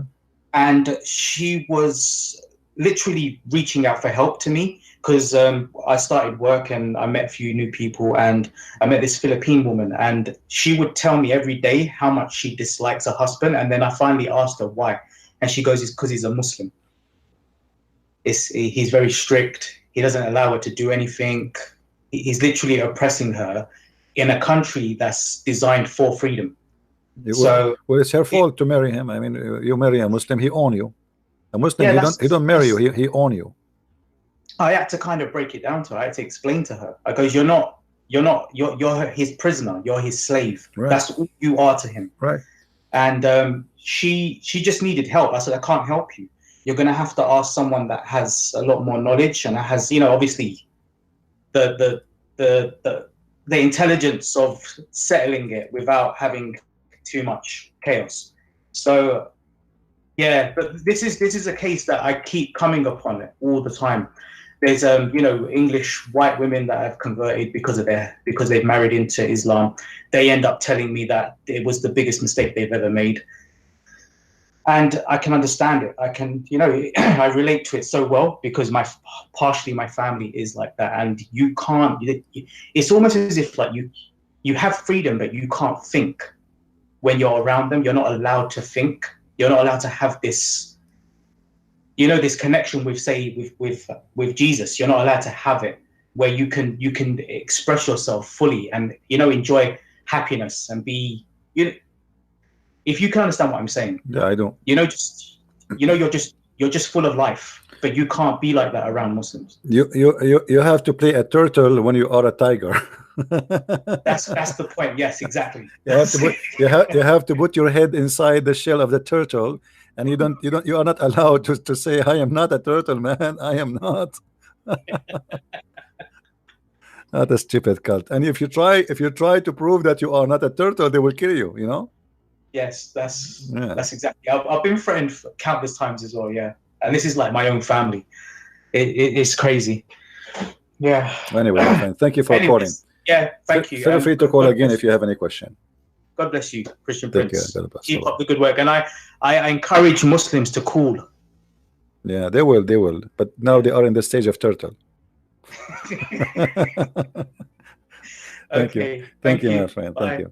G: And she was literally reaching out for help to me, because I started work and I met a few new people, and I met this Philippine woman, and she would tell me every day how much she dislikes her husband. And then I finally asked her why, and she goes, it's because he's a Muslim. He's very strict. He doesn't allow her to do anything. He's literally oppressing her in a country that's designed for freedom.
A: Well, it's her fault to marry him. I mean, you marry a Muslim, he own you. A Muslim, he don't marry you, he own you.
G: I had to kind of break it down to her. I had to explain to her. I goes, you're his prisoner. You're his slave.
A: Right.
G: That's all you are to him.
A: Right.
G: And she just needed help. I said, I can't help you. You're going to have to ask someone that has a lot more knowledge and has, obviously the intelligence of settling it without having too much chaos. So yeah, but this is a case that I keep coming upon it all the time. There's English white women that have converted because they've married into Islam. They end up telling me that it was the biggest mistake they've ever made. And I can understand it. I can, I relate to it so well, because partially my family is like that. And you can't, it's almost as if like you have freedom, but you can't think when you're around them. You're not allowed to think. You're not allowed to have this, this connection with, say, with Jesus. You're not allowed to have it where you can express yourself fully and, enjoy happiness and be, if you can understand what I'm saying.
A: Yeah, I do.
G: You're just full of life. but you can't be like that around Muslims.
A: You have to play a turtle when you are a tiger.
G: That's the point. Yes, exactly.
A: You have to put your head inside the shell of the turtle, and you are not allowed to say, I am not a turtle, man. I am not. Not a stupid cult. And if you try to prove that you are not a turtle, they will kill you, you know.
G: Yes, that's exactly. I've been threatened countless times as well. Yeah, and this is like my own family. It's crazy. Yeah.
A: Anyway, my friend, thank you for calling.
G: Yeah, thank you.
A: Feel free to call again if you have any question.
G: God bless you, Christian
A: Take
G: Prince.
A: care. God bless.
G: Keep up the good work, and I encourage Muslims to call.
A: Yeah, they will, but now they are in the stage of turtle. Thank you, my friend.
G: Bye.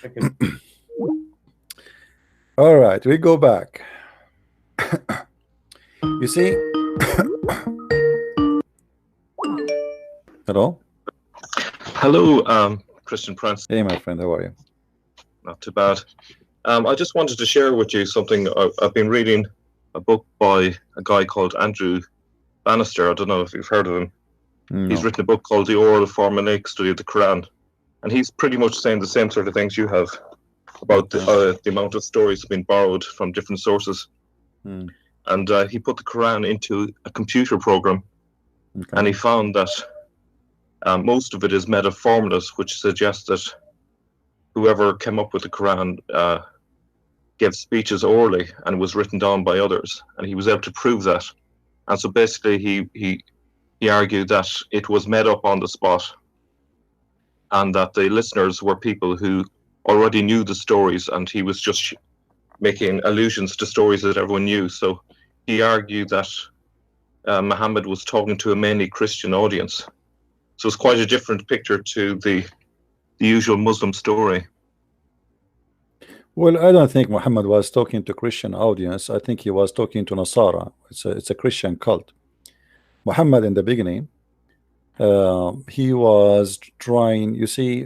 A: Thank you. All right, we go back. You see. Hello.
H: Hello, Christian Prince.
A: Hey, my friend, how are you?
H: Not too bad. I just wanted to share with you something. I've been reading a book by a guy called Andrew Bannister. I don't know if you've heard of him. No. He's written a book called The Oral Formulaic Study of the Quran, and he's pretty much saying the same sort of things you have about the amount of stories being borrowed from different sources. And he put the Quran into a computer program, and he found that most of it is made of formulas, which suggests that whoever came up with the Quran gave speeches orally and was written down by others, and he was able to prove that. And so basically he argued that it was made up on the spot, and that the listeners were people who already knew the stories, and he was just making allusions to stories that everyone knew. So he argued that Muhammad was talking to a mainly Christian audience. So it's quite a different picture to the usual Muslim story.
A: Well, I don't think Muhammad was talking to Christian audience. I think he was talking to Nasara. It's a Christian cult. Muhammad in the beginning, he was trying. You see,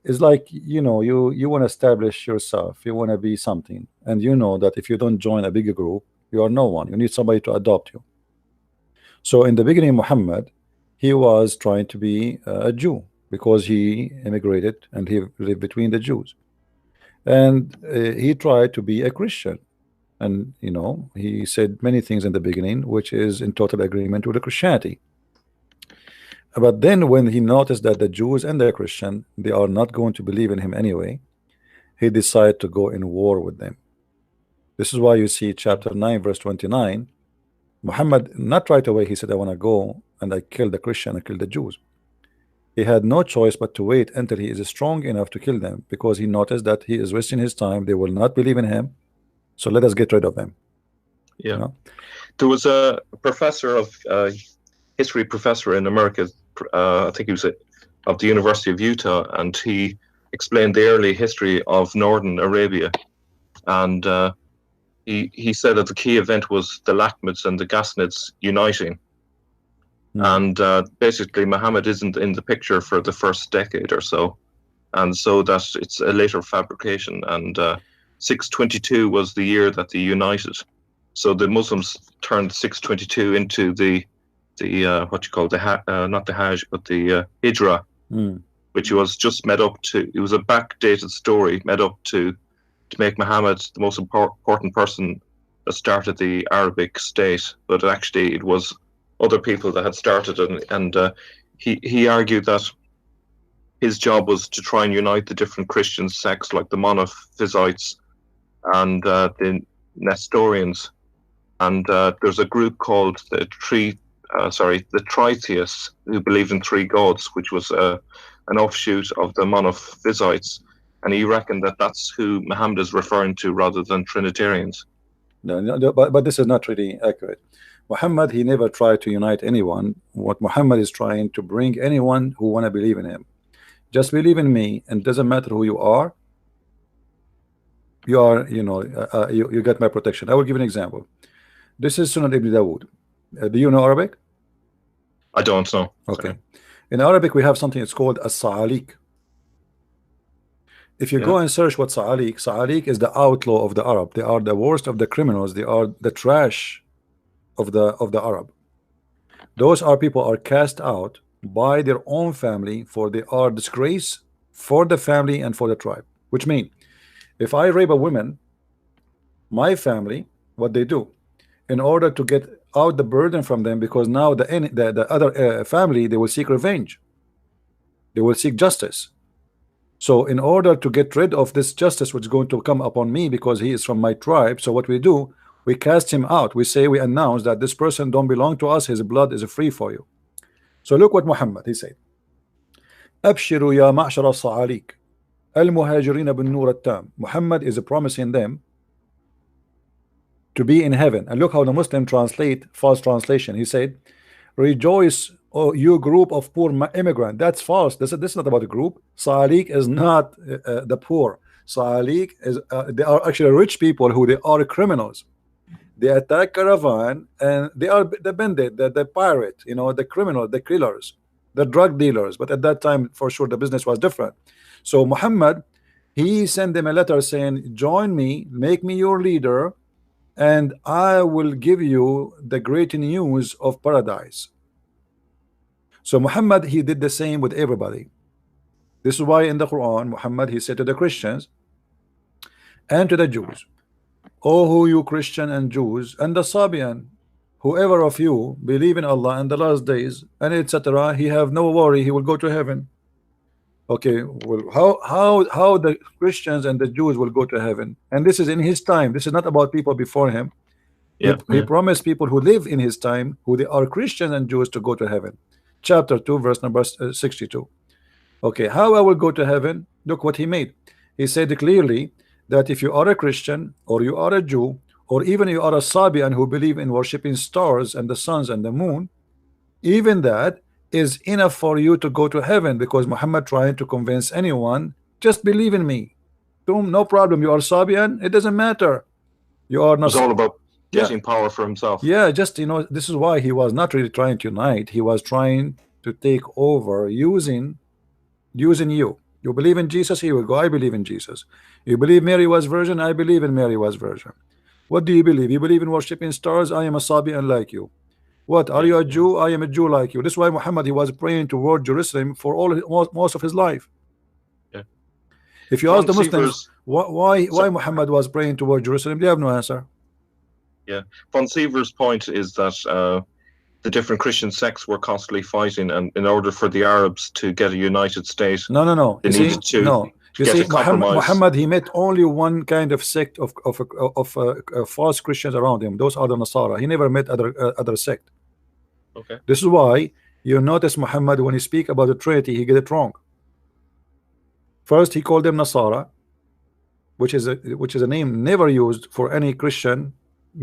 A: it's like, you know, you want to establish yourself. You want to be something, and you know that if you don't join a bigger group, you are no one. You need somebody to adopt you. So in the beginning, Muhammad, he was trying to be a Jew because he immigrated and he lived between the Jews, and he tried to be a Christian, and you know, he said many things in the beginning which is in total agreement with the Christianity. But then when he noticed that the Jews and the Christian, they are not going to believe in him anyway, he decided to go in war with them. This is why you see chapter 9 verse 29, Muhammad, not right away, he said, I want to go and I kill the Christian, I kill the Jews. He had no choice but to wait until he is strong enough to kill them, because he noticed that he is wasting his time. They will not believe in him, so let us get rid of them.
H: Yeah, you know? There was a professor of history professor in America, I think he was of the University of Utah, and he explained the early history of Northern Arabia, and he said that the key event was the Lakhmids and the Ghassanids uniting. And basically Muhammad isn't in the picture for the first decade or so, and so that it's a later fabrication. And 622 was the year that they united, so the Muslims turned 622 into the what you call not the Hajj, but the Hijrah, which was just made up to, it was a backdated story made up to make Muhammad the most important person that started the Arabic state, but actually it was other people that had started it, and he argued that his job was to try and unite the different Christian sects like the Monophysites and the Nestorians, and there's a group called the Tritheists, who believed in three gods, which was an offshoot of the Monophysites, and he reckoned that that's who Muhammad is referring to rather than Trinitarians.
A: No, but this is not really accurate. Muhammad, he never tried to unite anyone. What Muhammad is trying to bring anyone who want to believe in him. Just believe in me, and doesn't matter who you are. You are, you know, you get my protection. I will give an example. This is Sunan Ibn Dawood. Do you know Arabic?
H: I don't know.
A: Okay. Sorry. In Arabic, we have something that's called as-Sa'alik. If you go and search what Sa'alik is the outlaw of the Arab. They are the worst of the criminals. They are the trash of the Arab. Those are people are cast out by their own family, for they are disgrace for the family and for the tribe. Which mean, if I rape a woman, my family, what they do in order to get out the burden from them, because now the other family, they will seek revenge, they will seek justice. So in order to get rid of this justice which is going to come upon me because he is from my tribe, so what we do, we cast him out. We say, we announce that this person don't belong to us, his blood is free for you. So look what Muhammad, he said, أبشروا يا معشر الصعاليك المهاجرين بالنور التام. Muhammad is promising them to be in heaven. And look how the Muslim translate false translation. He said, rejoice, oh, you group of poor immigrant. That's false. This is not about a group. Sa'alik is not the poor. Sa'alik is they are actually rich people who they are criminals. They attack caravan and they are the bandit, the pirate, you know, the criminal, the killers, the drug dealers. But at that time, for sure, the business was different. So Muhammad, he sent them a letter saying, join me, make me your leader, and I will give you the great news of paradise. So Muhammad, he did the same with everybody. This is why in the Quran, Muhammad, he said to the Christians and to the Jews, oh, who you Christian and Jews and the Sabian, whoever of you believe in Allah and the last days and etc., he have no worry, he will go to heaven. Okay, well, how the Christians and the Jews will go to heaven? And this is in his time. This is not about people before him. He promised people who live in his time, who they are Christians and Jews, to go to heaven. Chapter 2, verse number 62. Okay, how I will go to heaven? Look what he made. He said clearly that if you are a Christian or you are a Jew or even you are a Sabian who believe in worshiping stars and the suns and the moon, even that is enough for you to go to heaven, because Muhammad trying to convince anyone, just believe in me. No problem. You are Sabian, it doesn't matter. You are not.
H: It's all about getting power for himself.
A: Yeah, just, you know, this is why he was not really trying to unite. He was trying to take over, using you. You believe in Jesus, he will go, I believe in Jesus. You believe Mary was virgin, I believe in Mary was virgin. What do you believe? You believe in worshiping stars, I am a Sabian like you. What, are you a Jew? I am a Jew like you. This is why Muhammad, he was praying toward Jerusalem for most of his life.
H: Yeah.
A: If you ask the Muslims why Muhammad was praying toward Jerusalem, they have no answer.
H: Yeah, von Siever's point is that the different Christian sects were constantly fighting, and in order for the Arabs to get a united state,
A: no,
H: they needed to get a compromise.
A: Muhammad, he met only one kind of sect of false Christians around him. Those are the Nasara. He never met other sect.
H: Okay.
A: This is why you notice Muhammad, when he speak about the Trinity, he get it wrong. First, he called them Nasara, which is a name never used for any Christian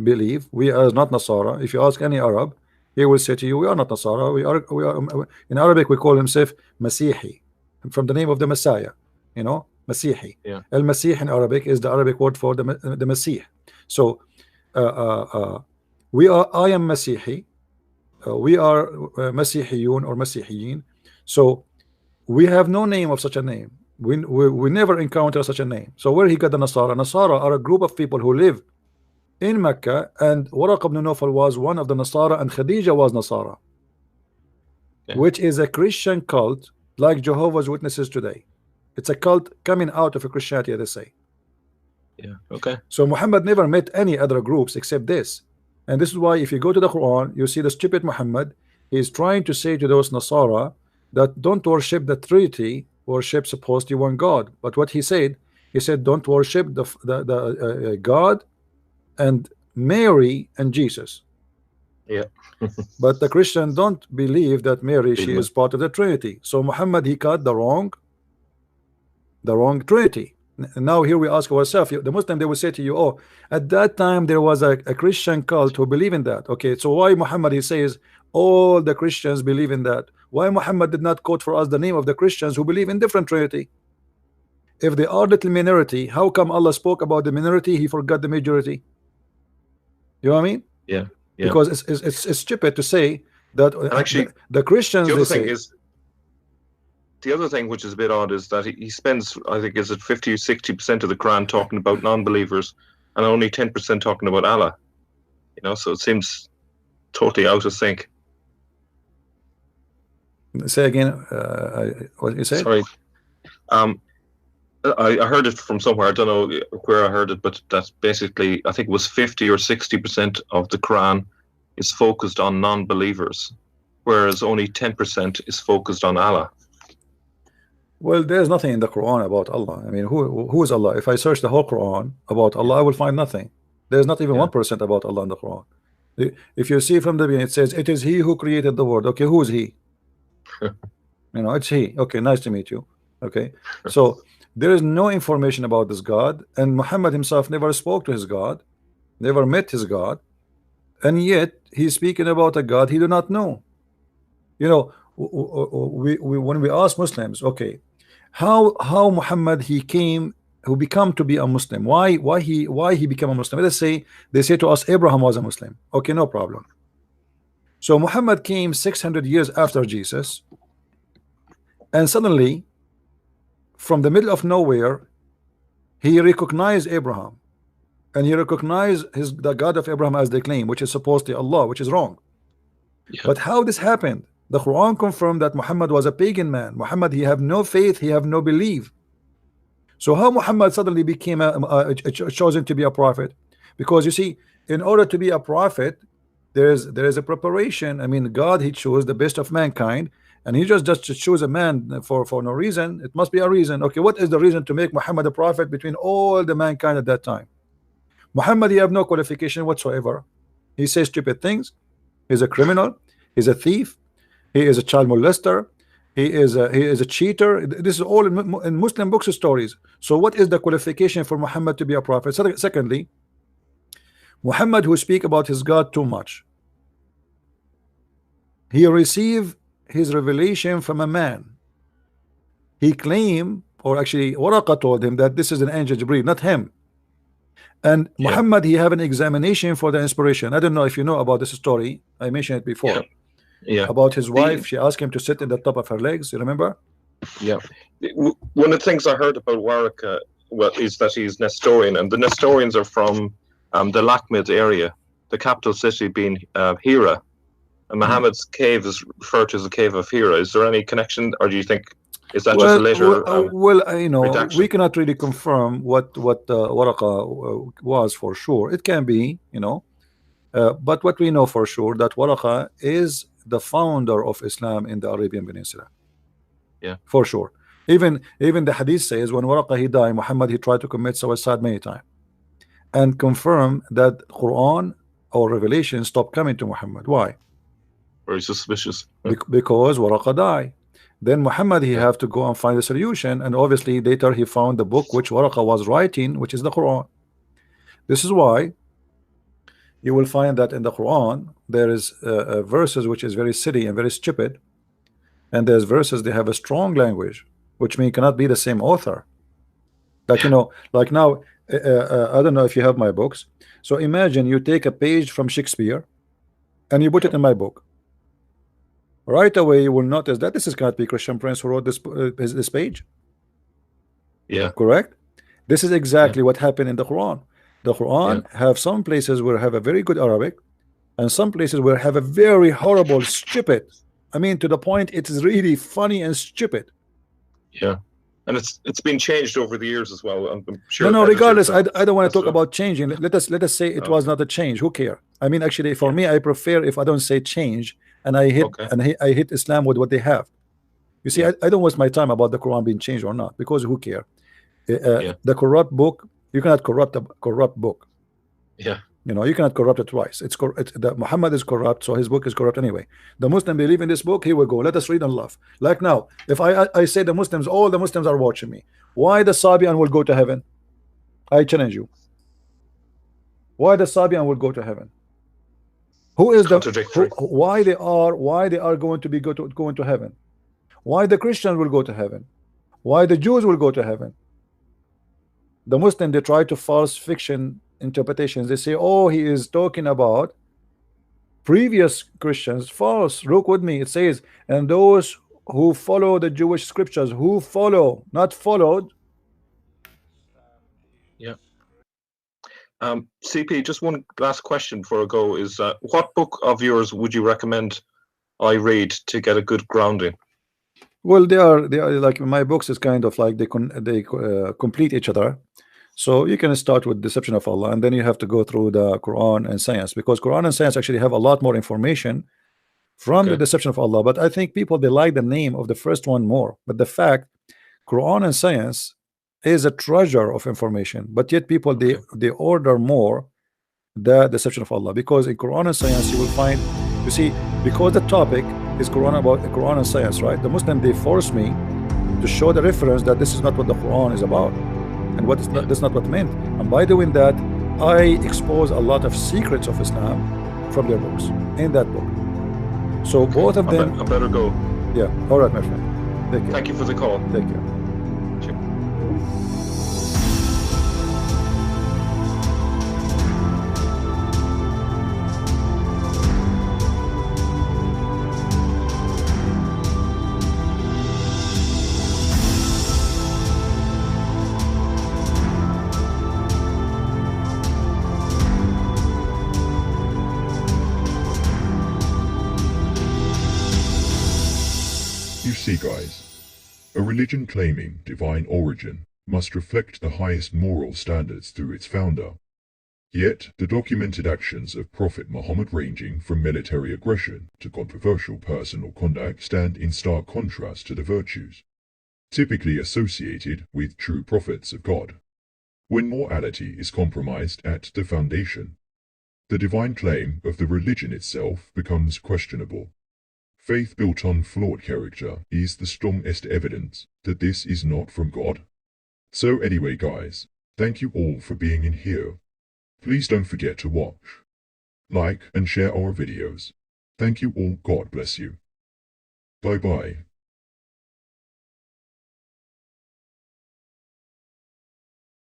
A: belief. We are not Nasara. If you ask any Arab, he will say to you, we are not Nasara. We are in Arabic, we call himself Masihi, from the name of the Messiah. You know, Masihi.
H: Yeah.
A: El Masih in Arabic is the Arabic word for the Masih. So I am Masihi. We are Masihiyun or Masihiyin. So we have no name of such a name. We never encounter such a name. So where he got the Nasara? Nasara are a group of people who live in Mecca, and Waraq ibn Nawfal was one of the Nasara, and Khadija was Nasara, which is a Christian cult like Jehovah's Witnesses today. It's a cult coming out of a Christianity, they say.
H: Yeah. Okay.
A: So Muhammad never met any other groups except this. And this is why if you go to the Quran, you see the stupid Muhammad, he is trying to say to those Nasara that don't worship the Trinity, worship supposedly one God. But what he said don't worship the God and Mary and Jesus.
H: Yeah.
A: But the Christian don't believe that Mary, she is part of the Trinity. So Muhammad, he got the wrong Trinity. Now here we ask ourselves, the Muslim, they will say to you, oh, at that time there was a Christian cult who believe in that. Okay, so why Muhammad, he says all the Christians believe in that? Why Muhammad did not quote for us the name of the Christians who believe in different Trinity? If they are little minority, how come Allah spoke about the minority, he forgot the majority? You know what I mean?
H: Yeah.
A: Because it's stupid to say that
H: actually
A: the Christians,
H: the other
A: they
H: thing
A: say,
H: is, the other thing which is a bit odd is that he spends, I think, is it 50 or 60% of the Quran talking about non-believers and only 10% talking about Allah. You know, so it seems totally out of sync.
A: Say again, what you said?
H: Sorry. I heard it from somewhere. I don't know where I heard it, but that's basically, I think it was 50 or 60% of the Quran is focused on non-believers, whereas only 10% is focused on Allah.
A: Well, there's nothing in the Quran about Allah. I mean, who is Allah? If I search the whole Quran about Allah, I will find nothing. There's not even 1% about Allah in the Quran. If you see from the beginning, it says, it is He who created the world. Okay, who is He? You know, it's He. Okay, nice to meet you. Okay, so there is no information about this God, and Muhammad himself never spoke to his God, never met his God, and yet he's speaking about a God he do not know. You know, when we ask Muslims, okay, how Muhammad he came, who become to be a Muslim, why he became a Muslim? Let's say they say to us Abraham was a Muslim. Okay, no problem. So Muhammad came 600 years after Jesus, and suddenly from the middle of nowhere he recognized Abraham, and he recognized the God of Abraham as they claim, which is supposedly Allah, which is wrong. But how this happened? The Quran confirmed that Muhammad was a pagan man. Muhammad, he have no faith, he have no belief. So how Muhammad suddenly became chosen to be a prophet? Because you see, in order to be a prophet, there is a preparation. I mean, God, he chose the best of mankind, and he just choose a man for no reason. It must be a reason. Okay, what is the reason to make Muhammad a prophet between all the mankind at that time? Muhammad, he have no qualification whatsoever. He says stupid things. He's a criminal. He's a thief. He is a child molester. He is a cheater. This is all in Muslim books and stories. So what is the qualification for Muhammad to be a prophet? Secondly, Muhammad, who speak about his God too much, he received his revelation from a man. He claimed, or actually Waraqa told him that this is an angel Jibreel, not him. And Muhammad, he have an examination for the inspiration. I don't know if you know about this story. I mentioned it before. About his wife. She asked him to sit in the top of her legs. You remember?
H: Yeah. One of the things I heard about Waraka, well, is that he's Nestorian, and the Nestorians are from the Lakhmid area, the capital city being Hira. And Muhammad's cave is referred to as the cave of Hira. Is there any connection, or do you think is that just a later?
A: You know,
H: redaction?
A: We cannot really confirm what Waraqa was for sure. It can be, you know, but what we know for sure that Waraqa is the founder of Islam in the Arabian Peninsula.
H: Yeah,
A: for sure. Even the hadith says when Waraqa he died, Muhammad he tried to commit suicide many times, and confirm that Quran or revelation stopped coming to Muhammad. Why?
H: Very suspicious.
A: Because Waraqa died. Then Muhammad he have to go and find a solution, and obviously later he found the book which Waraqa was writing, which is the Quran. This is why you will find that in the Quran there is verses which is very silly and very stupid, and there's verses they have a strong language, which mean cannot be the same author. Like, you know, like now I don't know if you have my books. So imagine you take a page from Shakespeare and you put it in my book. Right away you will notice that this is cannot be Christian Prince who wrote this page.
H: Yeah,
A: correct. This is exactly what happened in the Quran. The Quran have some places where have a very good Arabic, and some places where have a very horrible, stupid. I mean, to the point it is really funny and stupid.
H: Yeah, and it's been changed over the years as well. I'm sure.
A: No, regardless, I don't want to talk about changing. Let us say it was not a change. Who care? I mean, actually, for me, I prefer if I don't say change and I hit I hit Islam with what they have. You see, I don't waste my time about the Quran being changed or not, because who care? The corrupt book, you cannot corrupt a corrupt book.
H: Yeah.
A: You know, you cannot corrupt it twice. Muhammad is corrupt, so his book is corrupt anyway. The Muslim believe in this book. Here we go. Let us read and love. Like now, if I say the Muslims, all the Muslims are watching me. Why the Sabian will go to heaven? I challenge you. Why the Sabian will go to heaven? Who is the why they are going to be going to heaven? Why the Christians will go to heaven? Why the Jews will go to heaven? The Muslim, they try to false fiction interpretations. They say, oh, he is talking about previous Christians. False. Look with me. It says, and those who follow the Jewish scriptures, who follow, not followed.
H: Yeah. CP, just one last question before I go is, what book of yours would you recommend I read to get a good grounding?
A: Well, they are like my books is kind of like they complete each other. So you can start with Deception of Allah, and then you have to go through the Quran and Science, because Quran and Science actually have a lot more information from the Deception of Allah. But I think people, they like the name of the first one more. But the fact, Quran and Science is a treasure of information, but yet people they order more the Deception of Allah, because in Quran and Science you will find, you see, because the topic is Quran and Science, right? The Muslim, they force me to show the reference that this is not what the Quran is about, and what is not, that's not what meant. And by doing that, I expose a lot of secrets of Islam from their books in that book. So both of them.
H: I better go.
A: Yeah. All right, my friend. Take care.
H: Thank you for the call.
A: Take care.
I: You see, guys, a religion claiming divine origin must reflect the highest moral standards through its founder. Yet, the documented actions of Prophet Muhammad, ranging from military aggression to controversial personal conduct, stand in stark contrast to the virtues typically associated with true prophets of God. When morality is compromised at the foundation, the divine claim of the religion itself becomes questionable. Faith built on flawed character is the strongest evidence that this is not from God. So anyway, guys, thank you all for being in here. Please don't forget to watch, like, and share our videos. Thank you all. God bless you. Bye-bye.